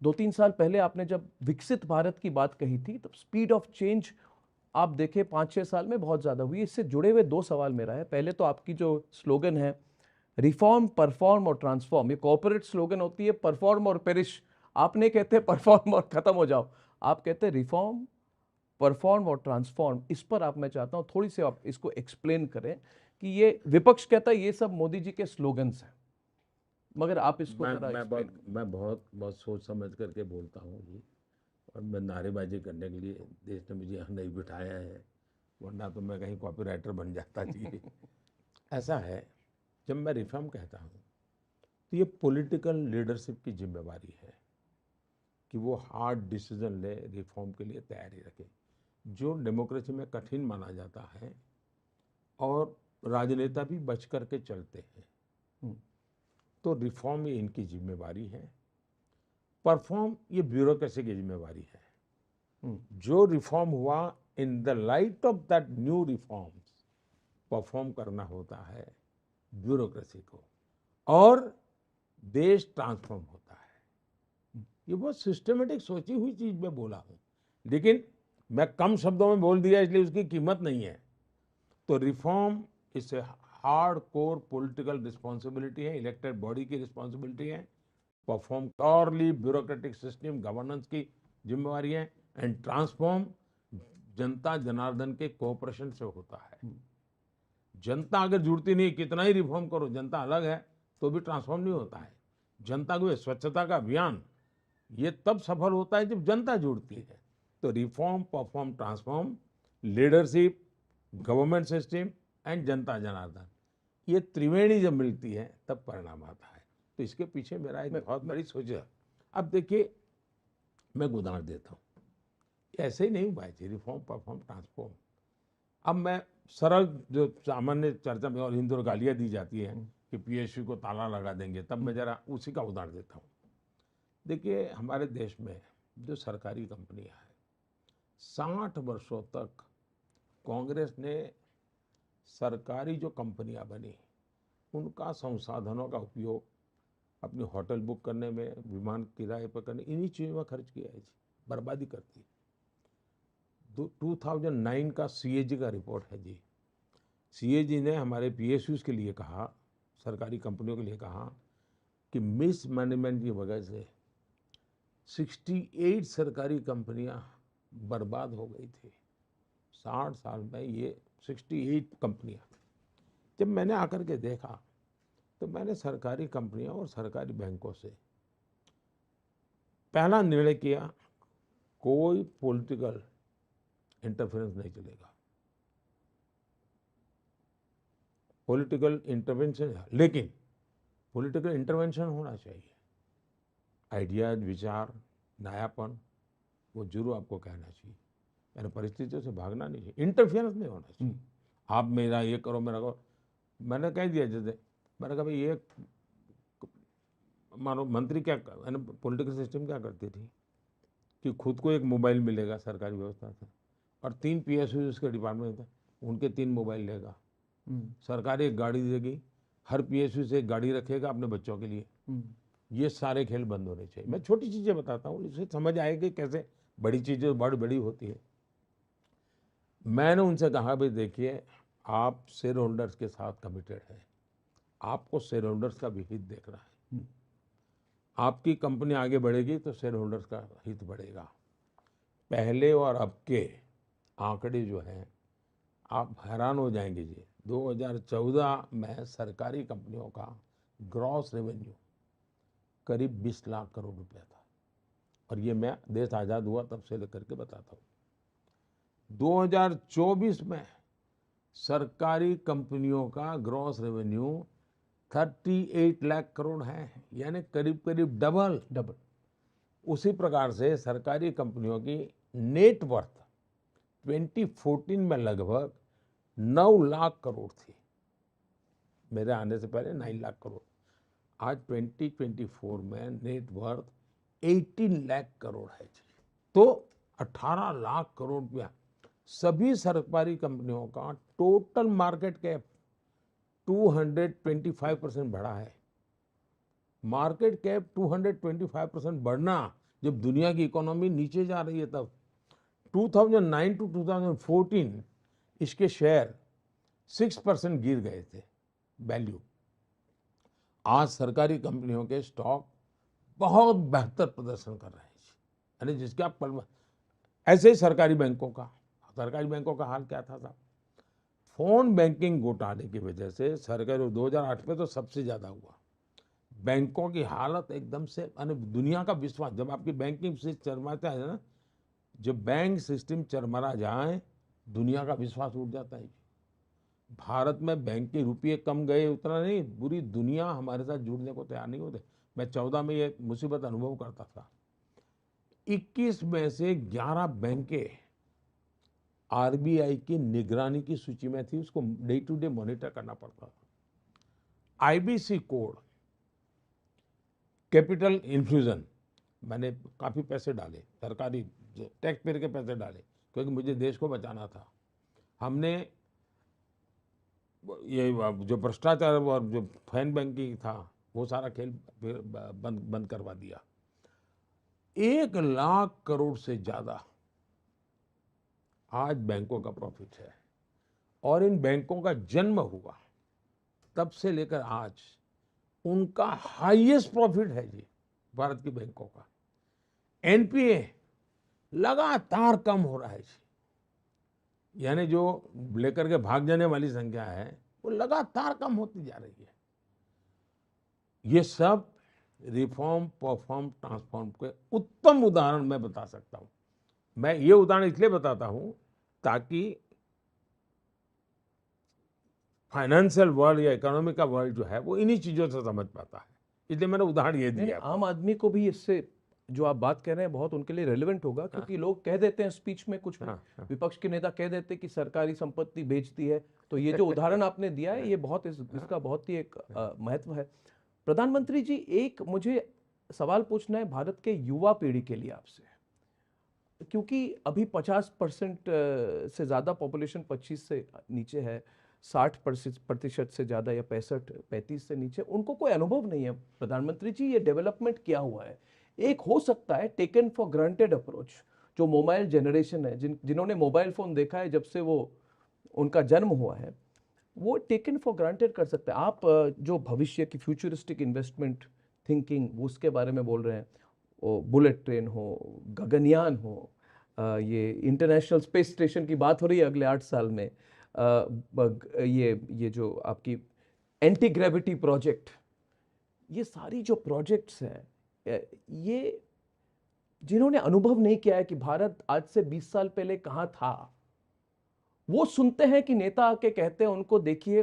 A: 2-3 साल पहले आपने जब विकसित भारत की बात कही थी, तो स्पीड ऑफ चेंज आप देखें 5-6 साल में बहुत ज्यादा हुई। इससे जुड़े हुए 2 सवाल मेरा है। पहले तो आपकी जो स्लोगन है रिफॉर्म, परफॉर्म और ट्रांसफॉर्म, ये कॉर्पोरेट स्लोगन होती है, परफॉर्म और पेरिश। आपने कहते हैं परफॉर्म और खत्म हो जाओ, आप कहते हैं रिफॉर्म, परफॉर्म और ट्रांसफॉर्म। इस पर आप, मैं चाहता हूं थोड़ी सी आप इसको एक्सप्लेन करें कि ये विपक्ष कहता है ये सब मोदी जी के स्लोगन्स हैं, मगर आप इसको
B: मैं
A: जरा
B: मैं
A: एक्सप्लेन
B: बहुत मैं बहुत बहुत सोच समझ करके बोलता हूँ जी। और मैं नारेबाजी करने के लिए देश ने मुझे यहाँ नहीं बिठाया है, वरना तो मैं कहीं कॉपीराइटर बन जाता जी। ऐसा है, जब मैं रिफॉर्म कहता हूँ तो ये पॉलिटिकल लीडरशिप की जिम्मेवारी है कि वो हार्ड डिसीजन ले, रिफॉर्म के लिए तैयारी रखे, जो डेमोक्रेसी में कठिन माना जाता है। और राजनेता भी बच करके चलते हैं,
A: हम्म,
B: तो रिफॉर्म ये इनकी जिम्मेवारी है। परफॉर्म ये ब्यूरोक्रेसी की जिम्मेवारी है।
A: हम्म,
B: जो रिफॉर्म हुआ, in the light of that new reforms perform करना होता है ब्यूरोक्रेसी को, और देश ट्रांसफॉर्म होता है। ये बहुत सिस्टमेटिक सोची हुई चीज मैं बोला हूं, लेकिन मैं कम शब्दों में बोल दिया इसलिए उसकी कीमत नहीं है। तो रिफॉर्म इससे हार्ड कोर पॉलिटिकल रिस्पॉन्सिबिलिटी है, इलेक्टेड बॉडी की रिस्पॉन्सिबिलिटी है। Perform purely bureaucratic system governance की जिम्मेवारी है। एंड ट्रांसफॉर्म जनता जनार्दन के कोऑपरेशन से होता है। जनता अगर जुड़ती नहीं, कितना ही रिफॉर्म करो, जनता अलग है तो भी ट्रांसफॉर्म नहीं होता है। जनता को स्वच्छता का अभियान ये तब सफल होता है जब जनता जुड़ती है। तो reform, perform, transform, leadership, government system and जनता जनार्दन, ये त्रिवेणी जब मिलती है तब परिणाम आता है। तो इसके पीछे मेरा एक बहुत बड़ी सोच है। अब देखिए, मैं एक उदाहरण देता हूँ। ऐसे ही नहीं हुआ है रिफॉर्म, परफॉर्म, ट्रांसफॉर्म। अब मैं सरल, जो सामान्य चर्चा में और हिंदू और गालियाँ दी जाती हैं कि पीएसयू को ताला लगा देंगे, तब मैं जरा उसी का उदाहरण देता हूँ। देखिए, हमारे देश में जो सरकारी कंपनियां हैं, 60 वर्षों तक कांग्रेस ने सरकारी जो कंपनियां बनी उनका संसाधनों का उपयोग अपनी होटल बुक करने में, विमान किराए पर करने, इन्हीं चीज़ों में खर्च किया है जी। बर्बादी करती है। 2009 का सीएजी का रिपोर्ट है जी। सीएजी ने हमारे पीएसयूज के लिए कहा, सरकारी कंपनियों के लिए कहा कि मिस मैनेजमेंट की वजह से 68 सरकारी कंपनियां बर्बाद हो गई थी। 60 साल में ये 68 कंपनियां। जब मैंने आकर के देखा तो मैंने सरकारी कंपनियों और सरकारी बैंकों से पहला निर्णय किया, कोई पॉलिटिकल इंटरफेरेंस नहीं चलेगा। पॉलिटिकल इंटरवेंशन, लेकिन पॉलिटिकल इंटरवेंशन होना चाहिए। आइडियाज, विचार, नयापन, वो जरूर आपको कहना चाहिए। यानी परिस्थितियों से भागना नहीं चाहिए, इंटरफेरेंस नहीं होना चाहिए। आप मेरा ये करो, मेरा करो। मैंने कह दिया, जैसे मैंने कहा भाई, ये मानो मंत्री क्या, पॉलिटिकल सिस्टम क्या करती थी कि खुद को एक मोबाइल मिलेगा सरकारी व्यवस्था से, और 3 पीएसयू उसके डिपार्टमेंट थे, उनके 3 मोबाइल लेगा। सरकार एक गाड़ी देगी, हर पीएसयू से एक गाड़ी रखेगा अपने बच्चों के लिए। ये सारे खेल बंद होने चाहिए। मैं छोटी चीजें बताता हूँ, इससे समझ आएगी कैसे बड़ी चीजें बड़ी बड़ी होती है। मैंने उनसे कहा, भाई देखिए, आप शेयर होल्डर्स के साथ कमिटेड हैं, आपको शेयर होल्डर्स का भी हित देखना है। आपकी कंपनी आगे बढ़ेगी तो शेयर होल्डर्स का हित बढ़ेगा। पहले और अब के आंकड़े जो हैं, आप हैरान हो जाएंगे जी। 2014 में सरकारी कंपनियों का ग्रॉस रेवेन्यू करीब 20 लाख करोड़ रुपया था। और ये मैं देश आज़ाद हुआ तब से लेकर के बताता हूँ। 2024 में सरकारी कंपनियों का ग्रॉस रेवेन्यू 38 लाख करोड़ है, यानी करीब करीब डबल। उसी प्रकार से सरकारी कंपनियों की नेट वर्थ 2014 में लगभग 9 लाख करोड़ थी। मेरे आने से पहले 9 लाख करोड़। आज 2024 में नेट वर्थ 18 लाख करोड़ है जी। तो 18 लाख करोड़ रुपया सभी सरकारी कंपनियों का टोटल मार्केट कैप 225% बढ़ा है। मार्केट कैप 225% बढ़ना, जब दुनिया की इकोनॉमी नीचे जा रही है तब। 2009 टू 2014 इसके शेयर 6% गिर गए थे वैल्यू। आज सरकारी कंपनियों के स्टॉक बहुत बेहतर प्रदर्शन कर रहे हैं, यानी जिसके आप ऐसे ही सरकारी बैंकों का हाल क्या था साहब? फोन बैंकिंग घोटाले की वजह से सरकारी 2008 में तो सबसे ज्यादा हुआ। बैंकों की हालत एकदम से यानी दुनिया का विश्वास, जब आपकी बैंकिंग से चरमराता है ना, जब बैंक सिस्टम चरमरा जाए दुनिया का विश्वास उठ जाता है। भारत में बैंक के रुपये कम गए उतना नहीं, पूरी दुनिया हमारे साथ जुड़ने को तैयार नहीं होते। मैं 14 में ये मुसीबत अनुभव करता था। 21 में से 11 बैंकें आरबीआई की निगरानी की सूची में थी, उसको डे टू डे मॉनिटर करना पड़ता था। आईबीसी कोड, कैपिटल इन्फ्यूजन, मैंने काफ़ी पैसे डाले, सरकारी टैक्स पेयर के पैसे डाले, क्योंकि मुझे देश को बचाना था। हमने ये जो भ्रष्टाचार और जो फैन बैंकिंग था वो सारा खेल फिर बंद करवा दिया। 1 लाख करोड़ से ज़्यादा आज बैंकों का प्रॉफिट है, और इन बैंकों का जन्म हुआ तब से लेकर आज उनका हाईएस्ट प्रॉफिट है जी, भारत की बैंकों का। एनपीए लगातार कम हो रहा है जी, यानी जो लेकर के भाग जाने वाली संख्या है वो लगातार कम होती जा रही है। ये सब रिफॉर्म परफॉर्म ट्रांसफॉर्म के उत्तम उदाहरण मैं बता सकता हूं। मैं ये उदाहरण इसलिए बताता हूं ताकि फाइनेंशियल वर्ल्ड या इकोनॉमी का वर्ल्ड जो है वो इन्हीं चीजों से समझ पाता है, इसलिए मैंने उदाहरण ये दिया।
A: आम आदमी को भी इससे जो आप बात कह रहे हैं बहुत उनके लिए रेलेवेंट होगा, क्योंकि लोग कह देते हैं स्पीच में कुछ भी, विपक्ष के नेता कह देते हैं कि सरकारी संपत्ति बेचती है। तो ये जो उदाहरण आपने दिया है ये बहुत इसका बहुत ही एक महत्व है। प्रधानमंत्री जी, एक मुझे सवाल पूछना है भारत के युवा पीढ़ी के लिए आपसे, क्योंकि अभी 50% से ज़्यादा पॉपुलेशन 25 से नीचे है, 60% से ज़्यादा या 35 से नीचे, उनको कोई अनुभव नहीं है। प्रधानमंत्री जी, ये डेवलपमेंट क्या हुआ है? एक हो सकता है टेकन फॉर ग्रांटेड अप्रोच, जो मोबाइल जनरेशन है, जिन्होंने मोबाइल फ़ोन देखा है जब से वो उनका जन्म हुआ है, वो टेकन फॉर ग्रांटेड कर सकते हैं। आप जो भविष्य की फ्यूचरिस्टिक इन्वेस्टमेंट थिंकिंग उसके बारे में बोल रहे हैं, बुलेट ट्रेन हो, गगनयान हो, ये इंटरनेशनल स्पेस स्टेशन की बात हो रही है अगले 8 साल में, ये जो आपकी एंटी ग्रेविटी प्रोजेक्ट, ये सारी जो प्रोजेक्ट्स हैं, ये जिन्होंने अनुभव नहीं किया है कि भारत आज से 20 साल पहले कहाँ था, वो सुनते हैं कि नेता आके कहते हैं उनको, देखिए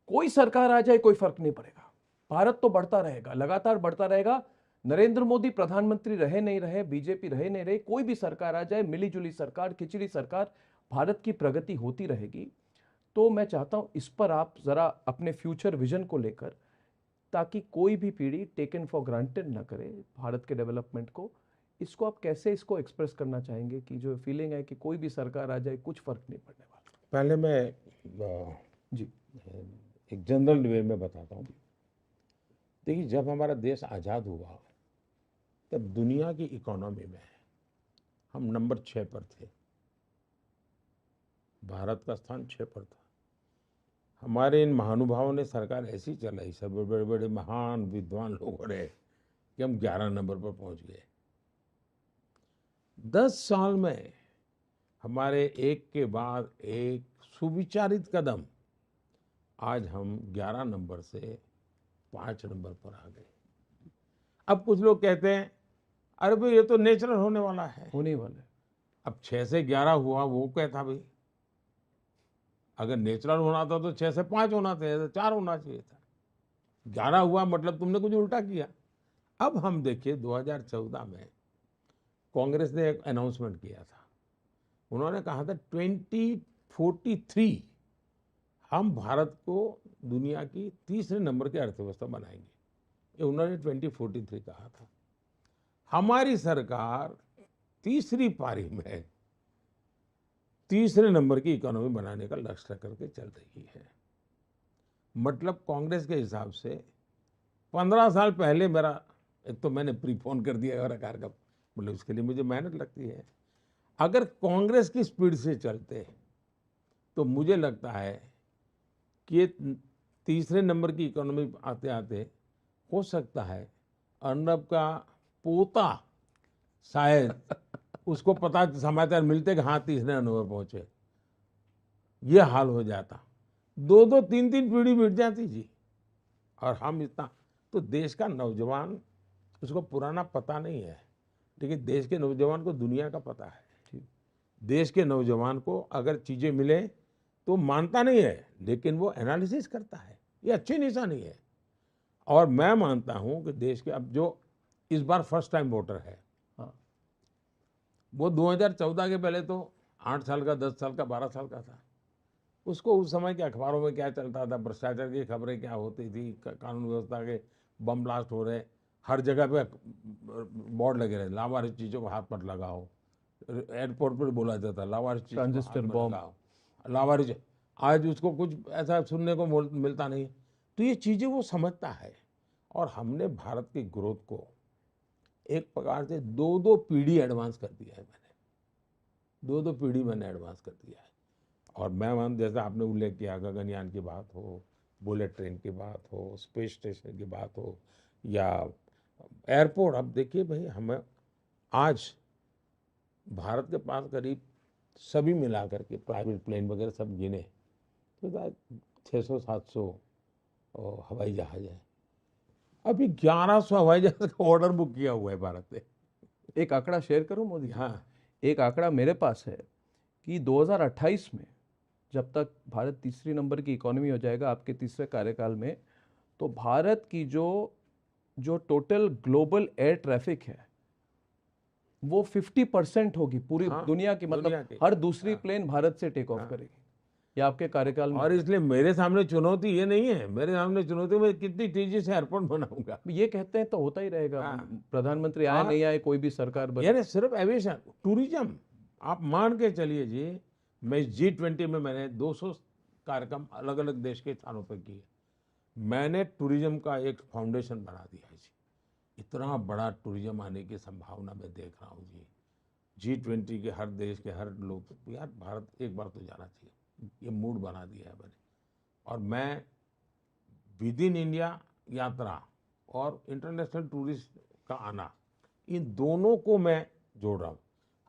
A: कोई सरकार आ जाए कोई फर्क नहीं पड़ेगा, भारत तो बढ़ता रहेगा, लगातार बढ़ता रहेगा। नरेंद्र मोदी प्रधानमंत्री रहे नहीं रहे, बीजेपी रहे नहीं रहे, कोई भी सरकार आ जाए, मिलीजुली सरकार, खिचड़ी सरकार, भारत की प्रगति होती रहेगी। तो मैं चाहता हूं इस पर आप जरा अपने फ्यूचर विजन को लेकर, ताकि कोई भी पीढ़ी टेकन फॉर ग्रांटेड ना करे भारत के डेवलपमेंट को, इसको आप कैसे इसको एक्सप्रेस करना चाहेंगे कि जो फीलिंग है कि कोई भी सरकार आ जाए कुछ फर्क नहीं पड़ने वाला?
B: पहले मैं
A: जी
B: एक जनरल वे में बताता हूँ। देखिए, जब हमारा देश आज़ाद हुआ तब दुनिया की इकोनॉमी में हम नंबर 6 पर थे, भारत का स्थान 6 पर था। हमारे इन महानुभावों ने सरकार ऐसी चलाई, सब बड़े बड़े महान विद्वान लोगों ने, कि हम 11 नंबर पर पहुंच गए। 10 साल में हमारे एक के बाद एक सुविचारित कदम, आज हम 11 नंबर से 5 नंबर पर आ गए। अब कुछ लोग कहते हैं अरे भाई ये तो नेचुरल होने वाला है,
A: होने वाला है।
B: अब 6 से 11 हुआ, वो क्या था भाई? अगर नेचुरल होना था तो 6 से 5 होना चाहिए था, 4 होना चाहिए था। 11 हुआ मतलब तुमने कुछ उल्टा किया। अब हम देखिए 2014 में कांग्रेस ने एक अनाउंसमेंट किया था, उन्होंने कहा था 2043 हम भारत को दुनिया की तीसरे नंबर की अर्थव्यवस्था बनाएंगे, ये उन्होंने 2043 कहा था। हमारी सरकार तीसरी पारी में तीसरे नंबर की इकोनॉमी बनाने का लक्ष्य करके चल रही है। मतलब कांग्रेस के हिसाब से 15 साल पहले मेरा, एक तो मैंने प्रीपोन कर दिया और कार्यक्रम, मतलब इसके लिए मुझे मेहनत लगती है। अगर कांग्रेस की स्पीड से चलते तो मुझे लगता है कि ये तीसरे नंबर की इकोनॉमी आते आते हो सकता है अर्नब का पोता शायद उसको पता समाचार मिलते कि हाँ तीसरे नंबर पहुंचे, ये हाल हो जाता। 2-2 3-3 पीढ़ी मिट जाती जी, और हम इतना तो देश का नौजवान, उसको पुराना पता नहीं है, लेकिन देश के नौजवान को दुनिया का पता है।
A: जी।
B: देश के नौजवान को अगर चीज़ें मिले तो मानता नहीं है, लेकिन वो एनालिसिस करता है, ये अच्छी निशानी है। और मैं मानता हूं कि देश के अब जो इस बार फर्स्ट टाइम वोटर है,
A: हाँ।
B: वो 2014 के पहले तो 8 साल का, 10 साल का, 12 साल का था। उसको उस समय के अखबारों में क्या चलता था, भ्रष्टाचार की खबरें क्या होती थी, कानून व्यवस्था के बम ब्लास्ट हो रहे, हर जगह पे बोर्ड लगे रहे, लावारिस चीज़ों को हाथ मत लगाओ। एयरपोर्ट पर बोला जाता था लावारिस चीज़ को हाथ
A: ट्रांजिस्टर
B: मत
A: बॉम्ब।
B: लगाओ, लावारिस। आज उसको कुछ ऐसा सुनने को मिलता नहीं। तो ये चीज़ें वो समझता है। और हमने भारत की ग्रोथ को एक प्रकार से 2-2 पीढ़ी एडवांस कर दिया है मैंने, 2-2 पीढ़ी मैंने एडवांस कर दिया है। और मैं मान, जैसे आपने उल्लेख किया, गगनयान की बात हो, बुलेट ट्रेन की बात हो, स्पेस स्टेशन की बात हो, या एयरपोर्ट। अब देखिए भाई, हमें आज भारत के पास करीब सभी मिला करके प्राइवेट प्लेन वगैरह सब गिने तो 600-700 हवाई जहाज है। अभी 1100 हवाई जहाज का ऑर्डर बुक किया हुआ है भारत ने।
A: एक आंकड़ा शेयर करूं मोदी जी?
B: हाँ,
A: एक आंकड़ा मेरे पास है कि 2028 में जब तक भारत तीसरी नंबर की इकोनॉमी हो जाएगा आपके तीसरे कार्यकाल में, तो भारत की जो जो टोटल ग्लोबल एयर ट्रैफिक है वो 50% होगी पूरी
B: हाँ,
A: दुनिया की, मतलब
B: दुनिया की।
A: हर दूसरी
B: हाँ,
A: प्लेन भारत से टेक ऑफ
B: हाँ।
A: करेगी। ये आपके कार्यकाल में
B: और
A: होगा।
B: इसलिए मेरे सामने चुनौती ये नहीं है, मेरे सामने चुनौती, मैं कितनी तेजी से एयरपोर्ट बनाऊंगा।
A: ये कहते हैं तो होता ही रहेगा,
B: हाँ,
A: प्रधानमंत्री आए
B: और
A: नहीं आए कोई भी सरकार बने।
B: यानी सिर्फ एविएशन, टूरिज्म, आप मान के चलिए जी। मैं G20 में मैंने 200 कार्यक्रम अलग अलग देश के स्थानों पर किए। मैंने टूरिज्म का एक फाउंडेशन बना दिया है जी। इतना बड़ा टूरिज्म आने की संभावना मैं देख रहा हूँ जी। G20 के हर देश के हर लोग, यार भारत एक बार तो जाना चाहिए, ये मूड बना दिया है मैंने। और मैं विद इन इंडिया यात्रा और इंटरनेशनल टूरिस्ट का आना, इन दोनों को मैं जोड़ रहा हूँ।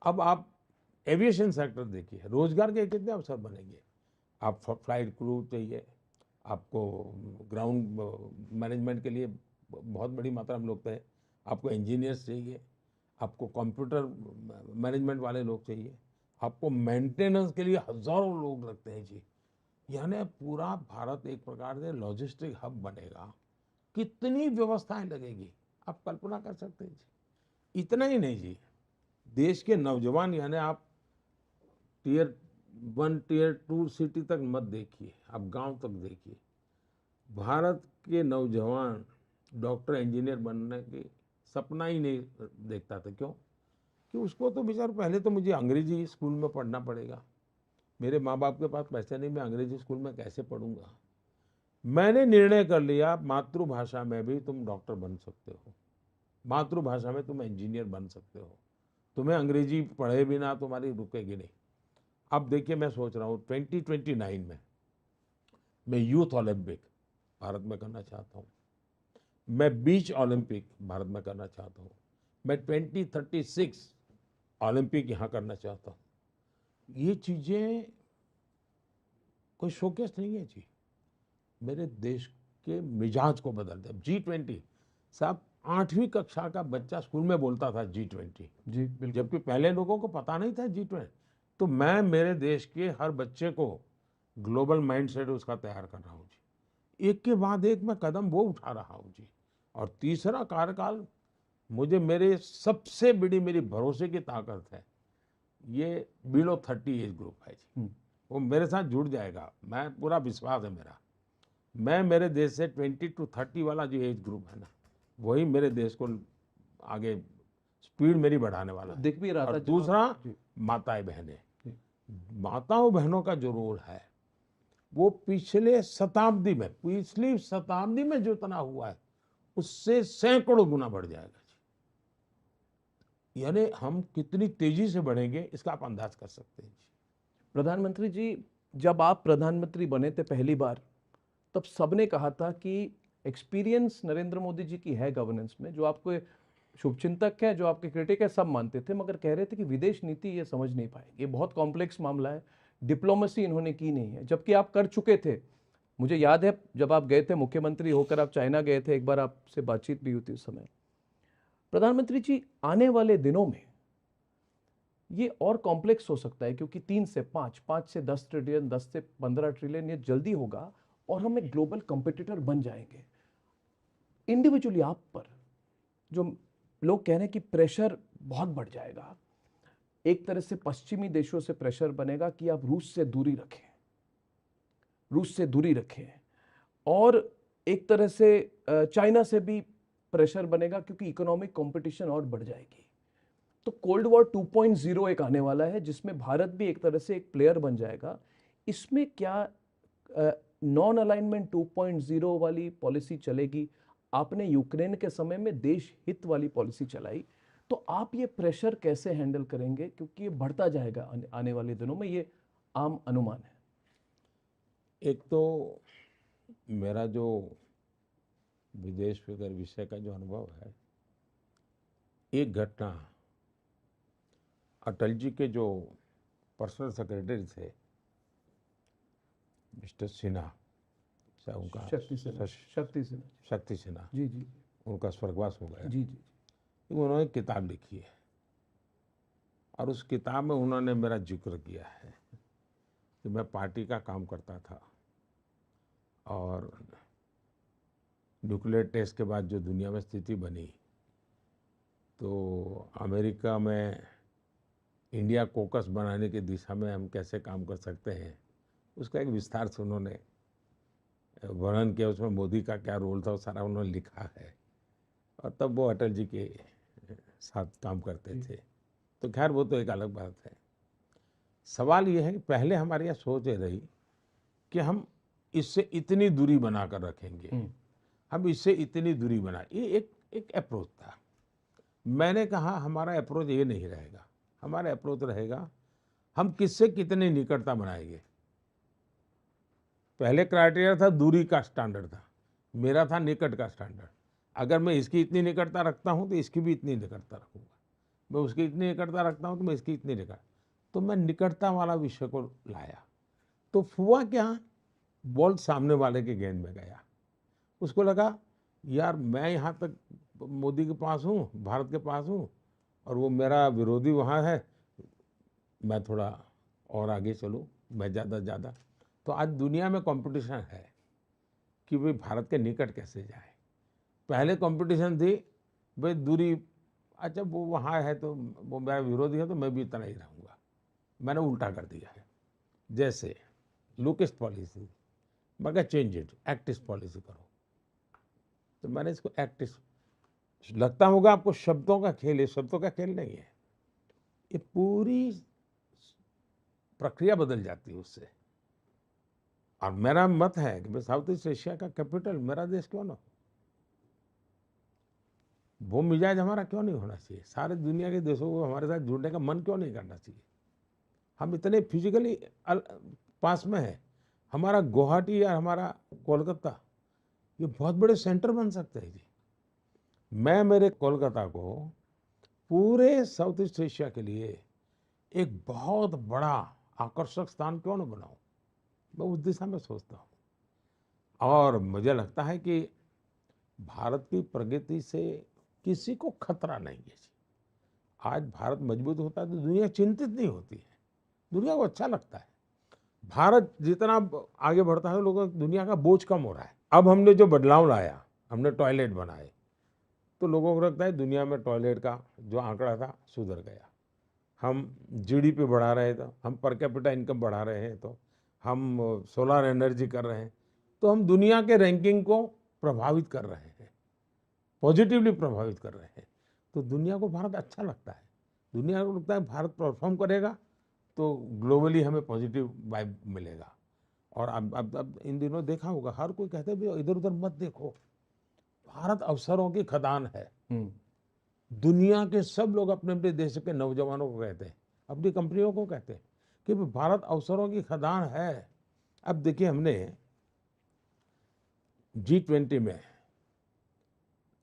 B: अब आप एविएशन सेक्टर देखिए, रोजगार के कितने अवसर बनेंगे। आप फ्लाइट क्रू चाहिए, आपको ग्राउंड मैनेजमेंट के लिए बहुत बड़ी मात्रा में लोग हैं, आपको इंजीनियर्स चाहिए, आपको कंप्यूटर मैनेजमेंट वाले लोग चाहिए, आपको मेंटेनेंस के लिए हजारों लोग लगते हैं जी। यानी पूरा भारत एक प्रकार से लॉजिस्टिक हब बनेगा। कितनी व्यवस्थाएं लगेगी, आप कल्पना कर सकते हैं जी। इतना ही नहीं जी, देश के नौजवान, यानी आप टीयर 1 टीयर 2 सिटी तक मत देखिए, आप गांव तक देखिए। भारत के नौजवान डॉक्टर इंजीनियर बनने की सपना ही नहीं देखता था। क्यों? कि उसको तो बेचारा, पहले तो मुझे अंग्रेजी स्कूल में पढ़ना पड़ेगा, मेरे माँ बाप के पास पैसे नहीं, मैं अंग्रेजी स्कूल में कैसे पढ़ूंगा। मैंने निर्णय कर लिया, मातृभाषा में भी तुम डॉक्टर बन सकते हो, मातृभाषा में तुम इंजीनियर बन सकते हो, तुम्हें अंग्रेजी पढ़े बिना तुम्हारी रुकेगी नहीं। अब देखिए, मैं सोच रहा हूँ 2029 में मैं यूथ ओलंपिक भारत में करना चाहता हूँ, मैं बीच ओलंपिक भारत में करना चाहता हूँ, मैं 2036 ओलंपिक यहाँ करना चाहता हूँ। ये चीज़ें कोई शोकेस नहीं है जी, मेरे देश के मिजाज को बदल दे। G20 साहब, 8वीं कक्षा का बच्चा स्कूल में बोलता था G20,
A: जी बिल्कुल।
B: जबकि पहले लोगों को पता नहीं था G20। तो मैं मेरे देश के हर बच्चे को ग्लोबल माइंडसेट उसका तैयार कर रहा हूँ जी। एक के बाद एक मैं कदम वो उठा रहा हूँ जी। और तीसरा कार्यकाल, मुझे मेरे सबसे बड़ी मेरी भरोसे की ताकत है, ये बिलो 30 एज ग्रुप है जी। वो मेरे साथ जुड़ जाएगा, मैं पूरा विश्वास है मेरा। मैं मेरे देश से 20 to 30 वाला जो एज ग्रुप है ना, वही मेरे देश को आगे स्पीड मेरी बढ़ाने वाला है।
A: दिख भी रहा
B: और
A: था जब
B: दूसरा,
A: जी।
B: माताएं बहनें,
A: जी।
B: माताओं बहनों का जो रोल है, वो पिछली शताब्दी में जो इतना हुआ है, उससे सैकड़ों गुना बढ़ जाएगा जी। यानी हम कितनी तेजी से बढ़ेंगे, इसका आप अंदाज कर सकते हैं जी।
A: प्रधानमंत्री जी, जब आप प्रधानमंत्री बने थे पहली बार, तब सबने कहा था कि एक्सपीरियंस नरेंद्र मोदी जी की है गवर्नेंस में, जो आपको शुभचिंतक है, जो आपके क्रिटिक है, सब मानते थे, मगर कह रहे थे कि विदेश नीति ये समझ नहीं पाएंगे, ये बहुत कॉम्प्लेक्स मामला है, डिप्लोमेसी इन्होंने की नहीं है, जबकि आप कर चुके थे। मुझे याद है जब आप गए थे मुख्यमंत्री होकर, आप चाइना गए थे, एक बार आपसे बातचीत भी हुई थी उस समय। प्रधानमंत्री जी, आने वाले दिनों में ये और कॉम्प्लेक्स हो सकता है, क्योंकि 3 से 5, 5 से 10 ट्रिलियन, 10 से 15 ट्रिलियन ये जल्दी होगा और हम एक ग्लोबल कंपटीटर बन जाएंगे। इंडिविजुअली आप पर जो लोग कह रहे हैं कि प्रेशर बहुत बढ़ जाएगा, एक तरह से पश्चिमी देशों से प्रेशर बनेगा कि आप रूस से दूरी रखें, रूस से दूरी रखें, और एक तरह से चाइना से भी प्रेशर बनेगा क्योंकि इकोनॉमिक कंपटीशन और बढ़ जाएगी। तो कोल्ड वॉर 2.0 एक आने वाला है जिसमें भारत भी एक तरह से एक प्लेयर बन जाएगा। इसमें क्या नॉन अलाइनमेंट 2.0 वाली पॉलिसी चलेगी? आपने यूक्रेन के समय में देश हित वाली पॉलिसी चलाई, तो आप ये प्रेशर कैसे हैंडल करेंगे, क्योंकि ये बढ़ता जाएगा आने वाले दिनों में, ये आम अनुमान है।
B: एक तो मेरा जो विदेश फिकर विषय का जो अनुभव है, एक घटना अटल जी के जो पर्सनल सेक्रेटरी थे मिस्टर सिन्हा, चाहे उनका
A: शक्ति सिन्हा,
B: शक्ति सिन्हा,
A: जी जी
B: उनका स्वर्गवास हो गया।
A: जी जी।
B: उन्होंने किताब लिखी है और उस किताब में उन्होंने मेरा जिक्र किया है कि मैं पार्टी का काम करता था और न्यूक्लियर टेस्ट के बाद जो दुनिया में स्थिति बनी, तो अमेरिका में इंडिया कोकस बनाने की दिशा में हम कैसे काम कर सकते हैं, उसका एक विस्तार से उन्होंने वर्णन किया। उसमें मोदी का क्या रोल था वो सारा उन्होंने लिखा है, और तब वो अटल जी के साथ काम करते थे। तो खैर वो तो एक अलग बात है। सवाल ये है कि पहले हमारी यह सोच ये रही कि हम इससे इतनी दूरी बनाकर रखेंगे, हम इससे इतनी दूरी बनाए, ये एक अप्रोच था। मैंने कहा हमारा अप्रोच ये नहीं रहेगा, हमारा अप्रोच रहेगा हम किससे कितनी निकटता बनाएंगे। पहले क्राइटेरिया था दूरी का स्टैंडर्ड था, मेरा था निकट का स्टैंडर्ड। अगर मैं इसकी इतनी निकटता रखता हूं तो इसकी भी इतनी निकटता रखूंगा, मैं उसकी इतनी निकटता रखता हूं तो मैं इसकी इतनी निकट, तो मैं निकटता वाला विषय को लाया। तो हुआ क्या, बॉल सामने वाले के गेंद में गया। उसको लगा यार मैं यहाँ तक मोदी के पास हूँ, भारत के पास हूँ, और वो मेरा विरोधी वहाँ है, मैं थोड़ा और आगे चलूँ, मैं ज़्यादा। तो आज दुनिया में कंपटीशन है कि भाई भारत के निकट कैसे जाए। पहले कंपटीशन थी भाई दूरी, अच्छा वो वहाँ है तो वो मेरा विरोधी है तो मैं भी इतना ही रहूँगा। मैंने उल्टा कर दिया है। जैसे लुकिस्ट पॉलिसी, मगर चेंज इट, एक्टिस्ट पॉलिसी करो। तो मैंने इसको एक्टिस्ट, लगता होगा आपको शब्दों का खेल है, शब्दों का खेल नहीं है, ये पूरी प्रक्रिया बदल जाती है उससे। और मेरा मत है कि साउथ ईस्ट एशिया का कैपिटल मेरा देश क्यों ना हो, वो मिजाज हमारा क्यों नहीं होना चाहिए। सारे दुनिया के देशों को हमारे साथ जुड़ने का मन क्यों नहीं करना चाहिए। हम इतने फिजिकली पास में है, हमारा गुवाहाटी या हमारा कोलकाता ये बहुत बड़े सेंटर बन सकते हैं जी। मैं मेरे कोलकाता को पूरे साउथ ईस्ट एशिया के लिए एक बहुत बड़ा आकर्षक स्थान क्यों न बनाऊं, मैं उस दिशा में सोचता हूँ। और मुझे लगता है कि भारत की प्रगति से किसी को खतरा नहीं है। आज भारत मजबूत होता है तो दुनिया चिंतित नहीं होती है, दुनिया को अच्छा लगता है। भारत जितना आगे बढ़ता है लोगों, दुनिया का बोझ कम हो रहा है। अब हमने जो बदलाव लाया, हमने टॉयलेट बनाए, तो लोगों को लगता है दुनिया में टॉयलेट का जो आंकड़ा था सुधर गया। हम जीडीपी बढ़ा रहे थे, हम पर कैपिटा इनकम बढ़ा रहे हैं, तो हम सोलर एनर्जी कर रहे हैं, तो हम दुनिया के रैंकिंग को प्रभावित कर रहे हैं, पॉजिटिवली प्रभावित कर रहे हैं। तो दुनिया को भारत अच्छा लगता है, दुनिया को लगता है भारत परफॉर्म करेगा तो ग्लोबली हमें पॉजिटिव वाइब मिलेगा। और अब इन दिनों देखा होगा, हर कोई कहते हैं भाई इधर उधर मत देखो, भारत अवसरों की खदान है। दुनिया के सब लोग अपने अपने देश के नौजवानों को कहते हैं, अपनी कंपनियों को कहते हैं कि भारत अवसरों की खदान है। अब देखिए, हमने G20 में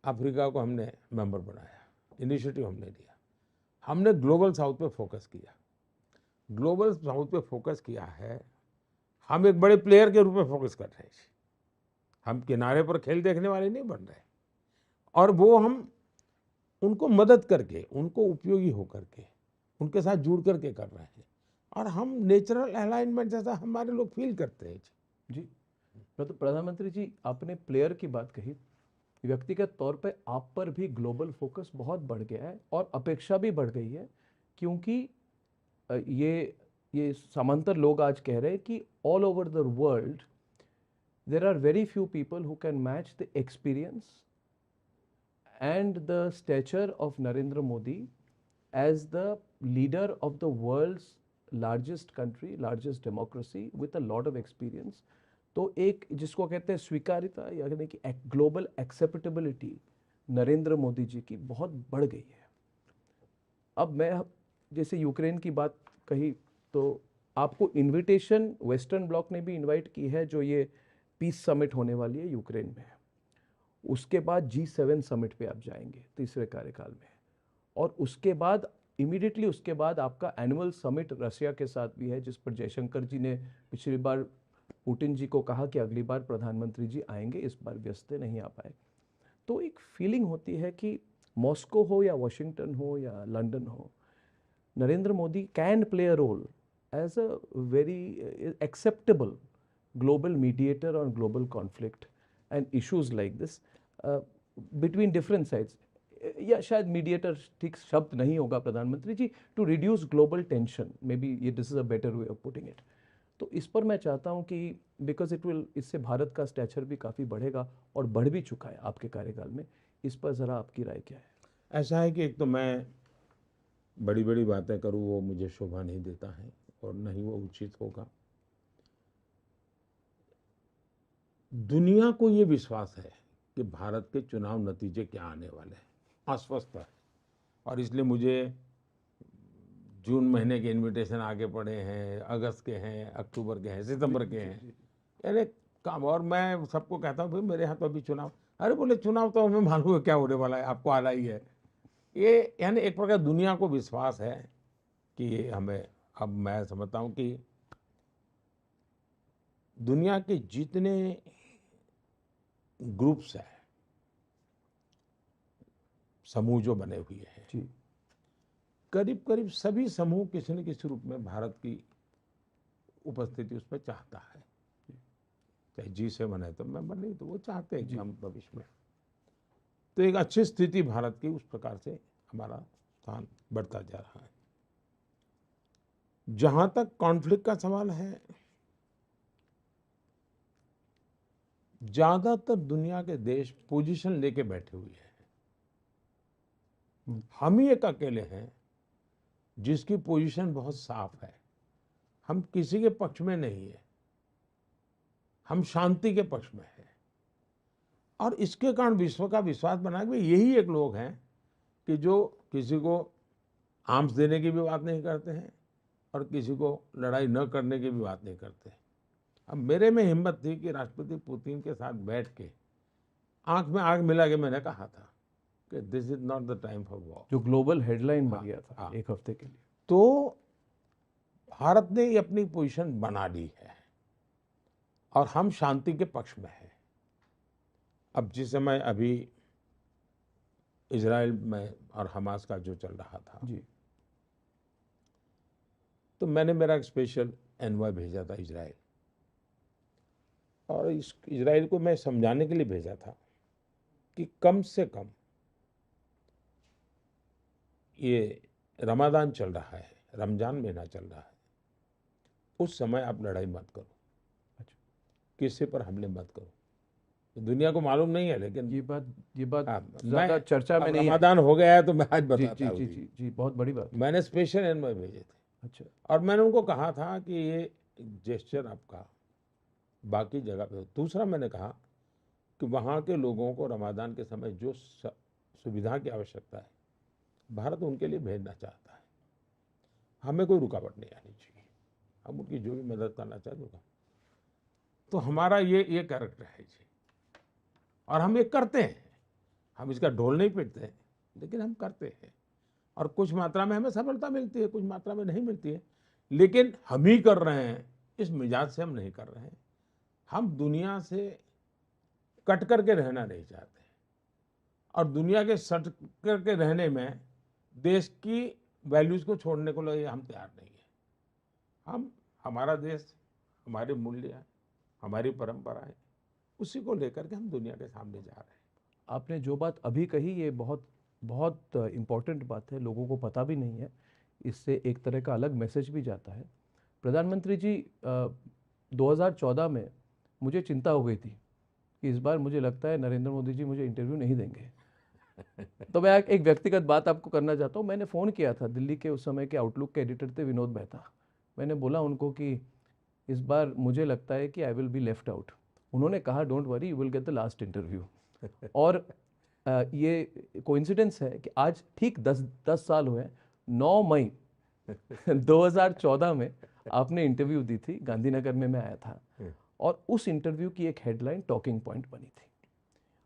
B: अफ्रीका को हमने मेंबर बनाया, इनिशिएटिव हमने लिया, हमने ग्लोबल साउथ पे फोकस किया। ग्लोबल साउथ पे फोकस किया है हम एक बड़े प्लेयर के रूप में फोकस कर रहे हैं जी। हम किनारे पर खेल देखने वाले नहीं बन रहे, और वो हम उनको मदद करके, उनको उपयोगी होकर के, उनके साथ जुड़ करके कर रहे हैं, और हम नेचुरल अलाइनमेंट जैसा हमारे लोग फील करते हैं जी।
A: जी तो प्रधानमंत्री जी, आपने प्लेयर की बात कही, व्यक्तिगत तौर पे आप पर भी ग्लोबल फोकस बहुत बढ़ गया है और अपेक्षा भी बढ़ गई है, क्योंकि ये समांतर लोग आज कह रहे हैं कि all over the world there are very few people who can match the experience and the stature of Narendra Modi as the leader of the world's largest country, largest democracy with a lot of experience. तो एक जिसको कहते हैं स्वीकार्यता, यानी कि global acceptability Narendra Modi ji की बहुत बढ़ गई है। अब मैं जैसे यूक्रेन की बात कही, तो आपको इनविटेशन वेस्टर्न ब्लॉक ने भी इनवाइट की है, जो ये पीस समिट होने वाली है यूक्रेन में। उसके बाद G7 समिट पे आप जाएंगे तीसरे कार्यकाल में, और उसके बाद इमीडिएटली उसके बाद आपका एनुअल समिट रशिया के साथ भी है, जिस पर जयशंकर जी ने पिछली बार पुतिन जी को कहा कि अगली बार प्रधानमंत्री जी आएंगे, इस बार व्यस्त नहीं आ पाए। तो एक फीलिंग होती है कि मॉस्को हो या वॉशिंगटन हो या लंदन हो, Narendra Modi can play a role as a very acceptable global mediator on global conflict and issues like this between different sides. या शायद मीडिएटर ठीक शब्द नहीं होगा प्रधानमंत्री ji, to reduce global tension, maybe ये this is a better way of putting it. तो इस पर मैं चाहता हूँ कि बिकॉज इट विल, इससे भारत का स्टैचर भी काफ़ी बढ़ेगा और बढ़ भी चुका है आपके कार्यकाल में, इस पर ज़रा आपकी राय क्या है?
B: ऐसा है कि एक तो मैं बड़ी बड़ी बातें करूँ वो मुझे शोभा नहीं देता है, और न ही वो उचित होगा। दुनिया को ये विश्वास है कि भारत के चुनाव नतीजे क्या आने वाले हैं, अस्वस्थ है, और इसलिए मुझे जून महीने के इनविटेशन आगे पड़े हैं, अगस्त के हैं, अक्टूबर के हैं, सितंबर के हैं, यानी काम। और मैं सबको कहता हूँ भाई मेरे यहाँ तो अभी चुनाव, अरे बोले चुनाव तो हमें मालूम है क्या होने वाला है, आपको आना ही है। ये यानी एक प्रकार दुनिया को विश्वास है कि हमें, अब मैं समझता हूँ कि दुनिया के जितने ग्रुप्स हैं, समूह जो बने हुए हैं
A: जी,
B: करीब करीब सभी समूह किसी न किसी रूप में भारत की उपस्थिति उसमें चाहता है। चाहे G7 है तो मेंबर, नहीं तो वो चाहते हैं कि हम भविष्य में, तो एक अच्छी स्थिति भारत की, उस प्रकार से हमारा स्थान बढ़ता जा रहा है। जहां तक कॉन्फ्लिक्ट का सवाल है, ज्यादातर दुनिया के देश पोजीशन लेके बैठे हुए हैं। हम ही एक अकेले हैं जिसकी पोजीशन बहुत साफ है। हम किसी के पक्ष में नहीं है, हम शांति के पक्ष में है, और इसके कारण विश्व का विश्वास बना कि यही एक लोग हैं कि जो किसी को आर्म्स देने की भी बात नहीं करते हैं और किसी को लड़ाई न करने की भी बात नहीं करते हैं। अब मेरे में हिम्मत थी कि राष्ट्रपति पुतिन के साथ बैठ के आंख में आंख मिला के मैंने कहा था कि this is not the time for war,
A: जो ग्लोबल हेडलाइन बन गया था एक हफ्ते के लिए।
B: तो भारत ने ये अपनी पोजीशन बना ली है और हम शांति के पक्ष में हैं। अब जिस समय अभी इजराइल में और हमास का जो चल रहा था
A: जी,
B: तो मैंने मेरा एक स्पेशल एनवॉय भेजा था इजराइल, और इस इजराइल को मैं समझाने के लिए भेजा था कि कम से कम ये रमादान चल रहा है, रमजान महीना चल रहा है, उस समय आप लड़ाई मत करो,
A: अच्छा,
B: किसी पर हमले मत करो। दुनिया को मालूम नहीं है, लेकिन
A: ये बात
B: मैं
A: ज्यादा चर्चा में नहीं है।
B: रमादान हो गया है तो मैं आज
A: जी
B: बताता
A: जी
B: हूँ
A: जी जी जी, बहुत बड़ी बात।
B: मैंने स्पेशल एनवॉय भेजे थे,
A: अच्छा,
B: और मैंने उनको कहा था कि ये जेस्चर आपका बाकी जगह पे हो। दूसरा मैंने कहा कि वहाँ के लोगों को रमादान के समय जो सुविधा की आवश्यकता है भारत उनके लिए भेजना चाहता है, हमें कोई रुकावट नहीं आनी चाहिए, हम उनकी जो भी मदद करना चाहते होगा। तो हमारा ये कैरेक्टर है जी, और हम ये करते हैं। हम इसका ढोल नहीं पीटते हैं, लेकिन हम करते हैं, और कुछ मात्रा में हमें सफलता मिलती है, कुछ मात्रा में नहीं मिलती है, लेकिन हम ही कर रहे हैं इस मिजाज से हम नहीं कर रहे हैं। हम दुनिया से कट करके रहना नहीं चाहते और दुनिया के सट करके रहने में देश की वैल्यूज को छोड़ने को लिए हम तैयार नहीं है। हम हमारा देश, हमारे मूल्य, हमारी परंपराएं, उसी को लेकर के हम दुनिया के सामने जा रहे हैं।
A: आपने जो बात अभी कही ये बहुत बहुत इम्पोर्टेंट बात है, लोगों को पता भी नहीं है। इससे एक तरह का अलग मैसेज भी जाता है। प्रधानमंत्री जी, 2014 में मुझे चिंता हो गई थी कि इस बार मुझे लगता है नरेंद्र मोदी जी मुझे इंटरव्यू नहीं देंगे। तो मैं एक व्यक्तिगत बात आपको करना चाहता हूँ। मैंने फ़ोन किया था, दिल्ली के उस समय के आउटलुक के एडिटर थे विनोद मेहता। मैंने बोला उनको कि इस बार मुझे लगता है कि I will be left out. उन्होंने कहा don't worry, you will get the last interview. और ये कोइंसिडेंस है कि आज ठीक 10 साल हुए, 9 मई 2014 में आपने इंटरव्यू दी थी, गांधीनगर में मैं आया था। और उस इंटरव्यू की एक हेडलाइन टॉकिंग पॉइंट बनी थी।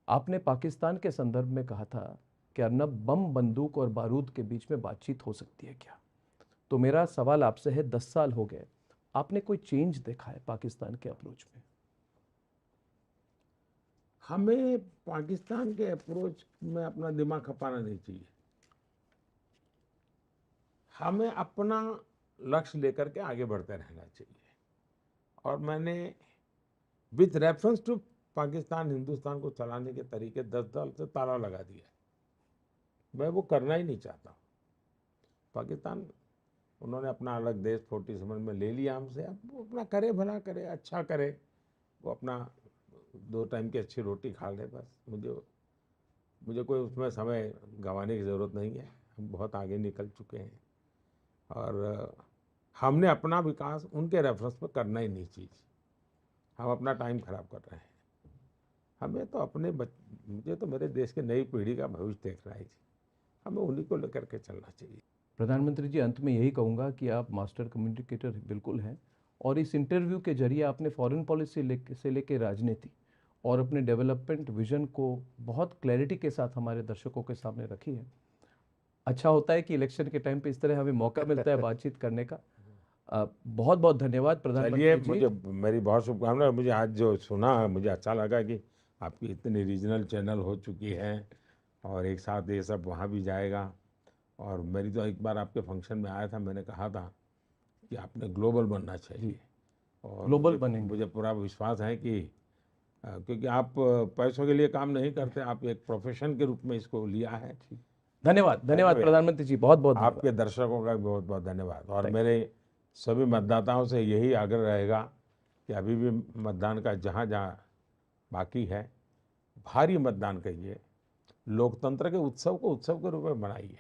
A: आपने पाकिस्तान के संदर्भ में कहा था कि अर्नब, बम, बंदूक और बारूद के बीच में बातचीत हो सकती है क्या? तो मेरा सवाल आपसे है, 10 साल हो गए, आपने कोई चेंज देखा है पाकिस्तान के अप्रोच में?
B: हमें पाकिस्तान के अप्रोच में अपना दिमाग खपाना नहीं चाहिए। हमें अपना लक्ष्य लेकर के आगे बढ़ते रहना चाहिए। और मैंने with reference to Pakistan, Hindustan को चलाने के तरीके 10 साल से ताला लगा दिया है। मैं वो करना ही नहीं चाहता। पाकिस्तान, उन्होंने अपना अलग देश 47 में ले लिया हमसे, अब वो अपना करे, भला करे, अच्छा करे, वो अपना 2 टाइम की अच्छी रोटी खा ले, बस। मुझे कोई उसमें समय गंवाने की ज़रूरत नहीं है। हम बहुत आगे निकल चुके हैं और हमने अपना विकास उनके रेफरेंस पर करना ही नहीं चाहिए। हम अपना टाइम खराब कर रहे हैं। हमें तो मुझे तो मेरे देश की नई पीढ़ी का भविष्य देख रहा है जी। हमें उन्हीं को लेकर के चलना चाहिए।
A: प्रधानमंत्री जी, अंत में यही कहूँगा कि आप मास्टर कम्युनिकेटर बिल्कुल हैं, और इस इंटरव्यू के जरिए आपने फॉरेन पॉलिसी से लेके राजनीति और अपने डेवलपमेंट विजन को बहुत क्लैरिटी के साथ हमारे दर्शकों के सामने रखी है। अच्छा होता है कि इलेक्शन के टाइम पे इस तरह हमें मौका मिलता है बातचीत करने का। बहुत बहुत धन्यवाद
B: चलिए,
A: प्रधानमंत्री जी।
B: मेरी बहुत शुभकामनाएं। मुझे आज जो सुना, मुझे अच्छा लगा कि आपकी इतनी रीजनल चैनल हो चुकी हैं और एक साथ ये सब वहाँ भी जाएगा। और मेरी तो एक बार आपके फंक्शन में आया था, मैंने कहा था कि आपने ग्लोबल बनना चाहिए। और
A: ग्लोबल बनेंगे।
B: मुझे पूरा विश्वास है कि क्योंकि आप पैसों के लिए काम नहीं करते, आप एक प्रोफेशन के रूप में इसको लिया है।
A: धन्यवाद, धन्यवाद प्रधानमंत्री जी, बहुत बहुत
B: आपके
A: धन्यवाद।
B: दर्शकों का भी बहुत बहुत धन्यवाद। और
A: Thank
B: मेरे सभी मतदाताओं से यही आग्रह रहेगा कि अभी भी मतदान का जहाँ जहाँ बाकी है, भारी मतदान करिए। लोकतंत्र के उत्सव को उत्सव के रूप में मनाइए।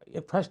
B: ये फर्स्ट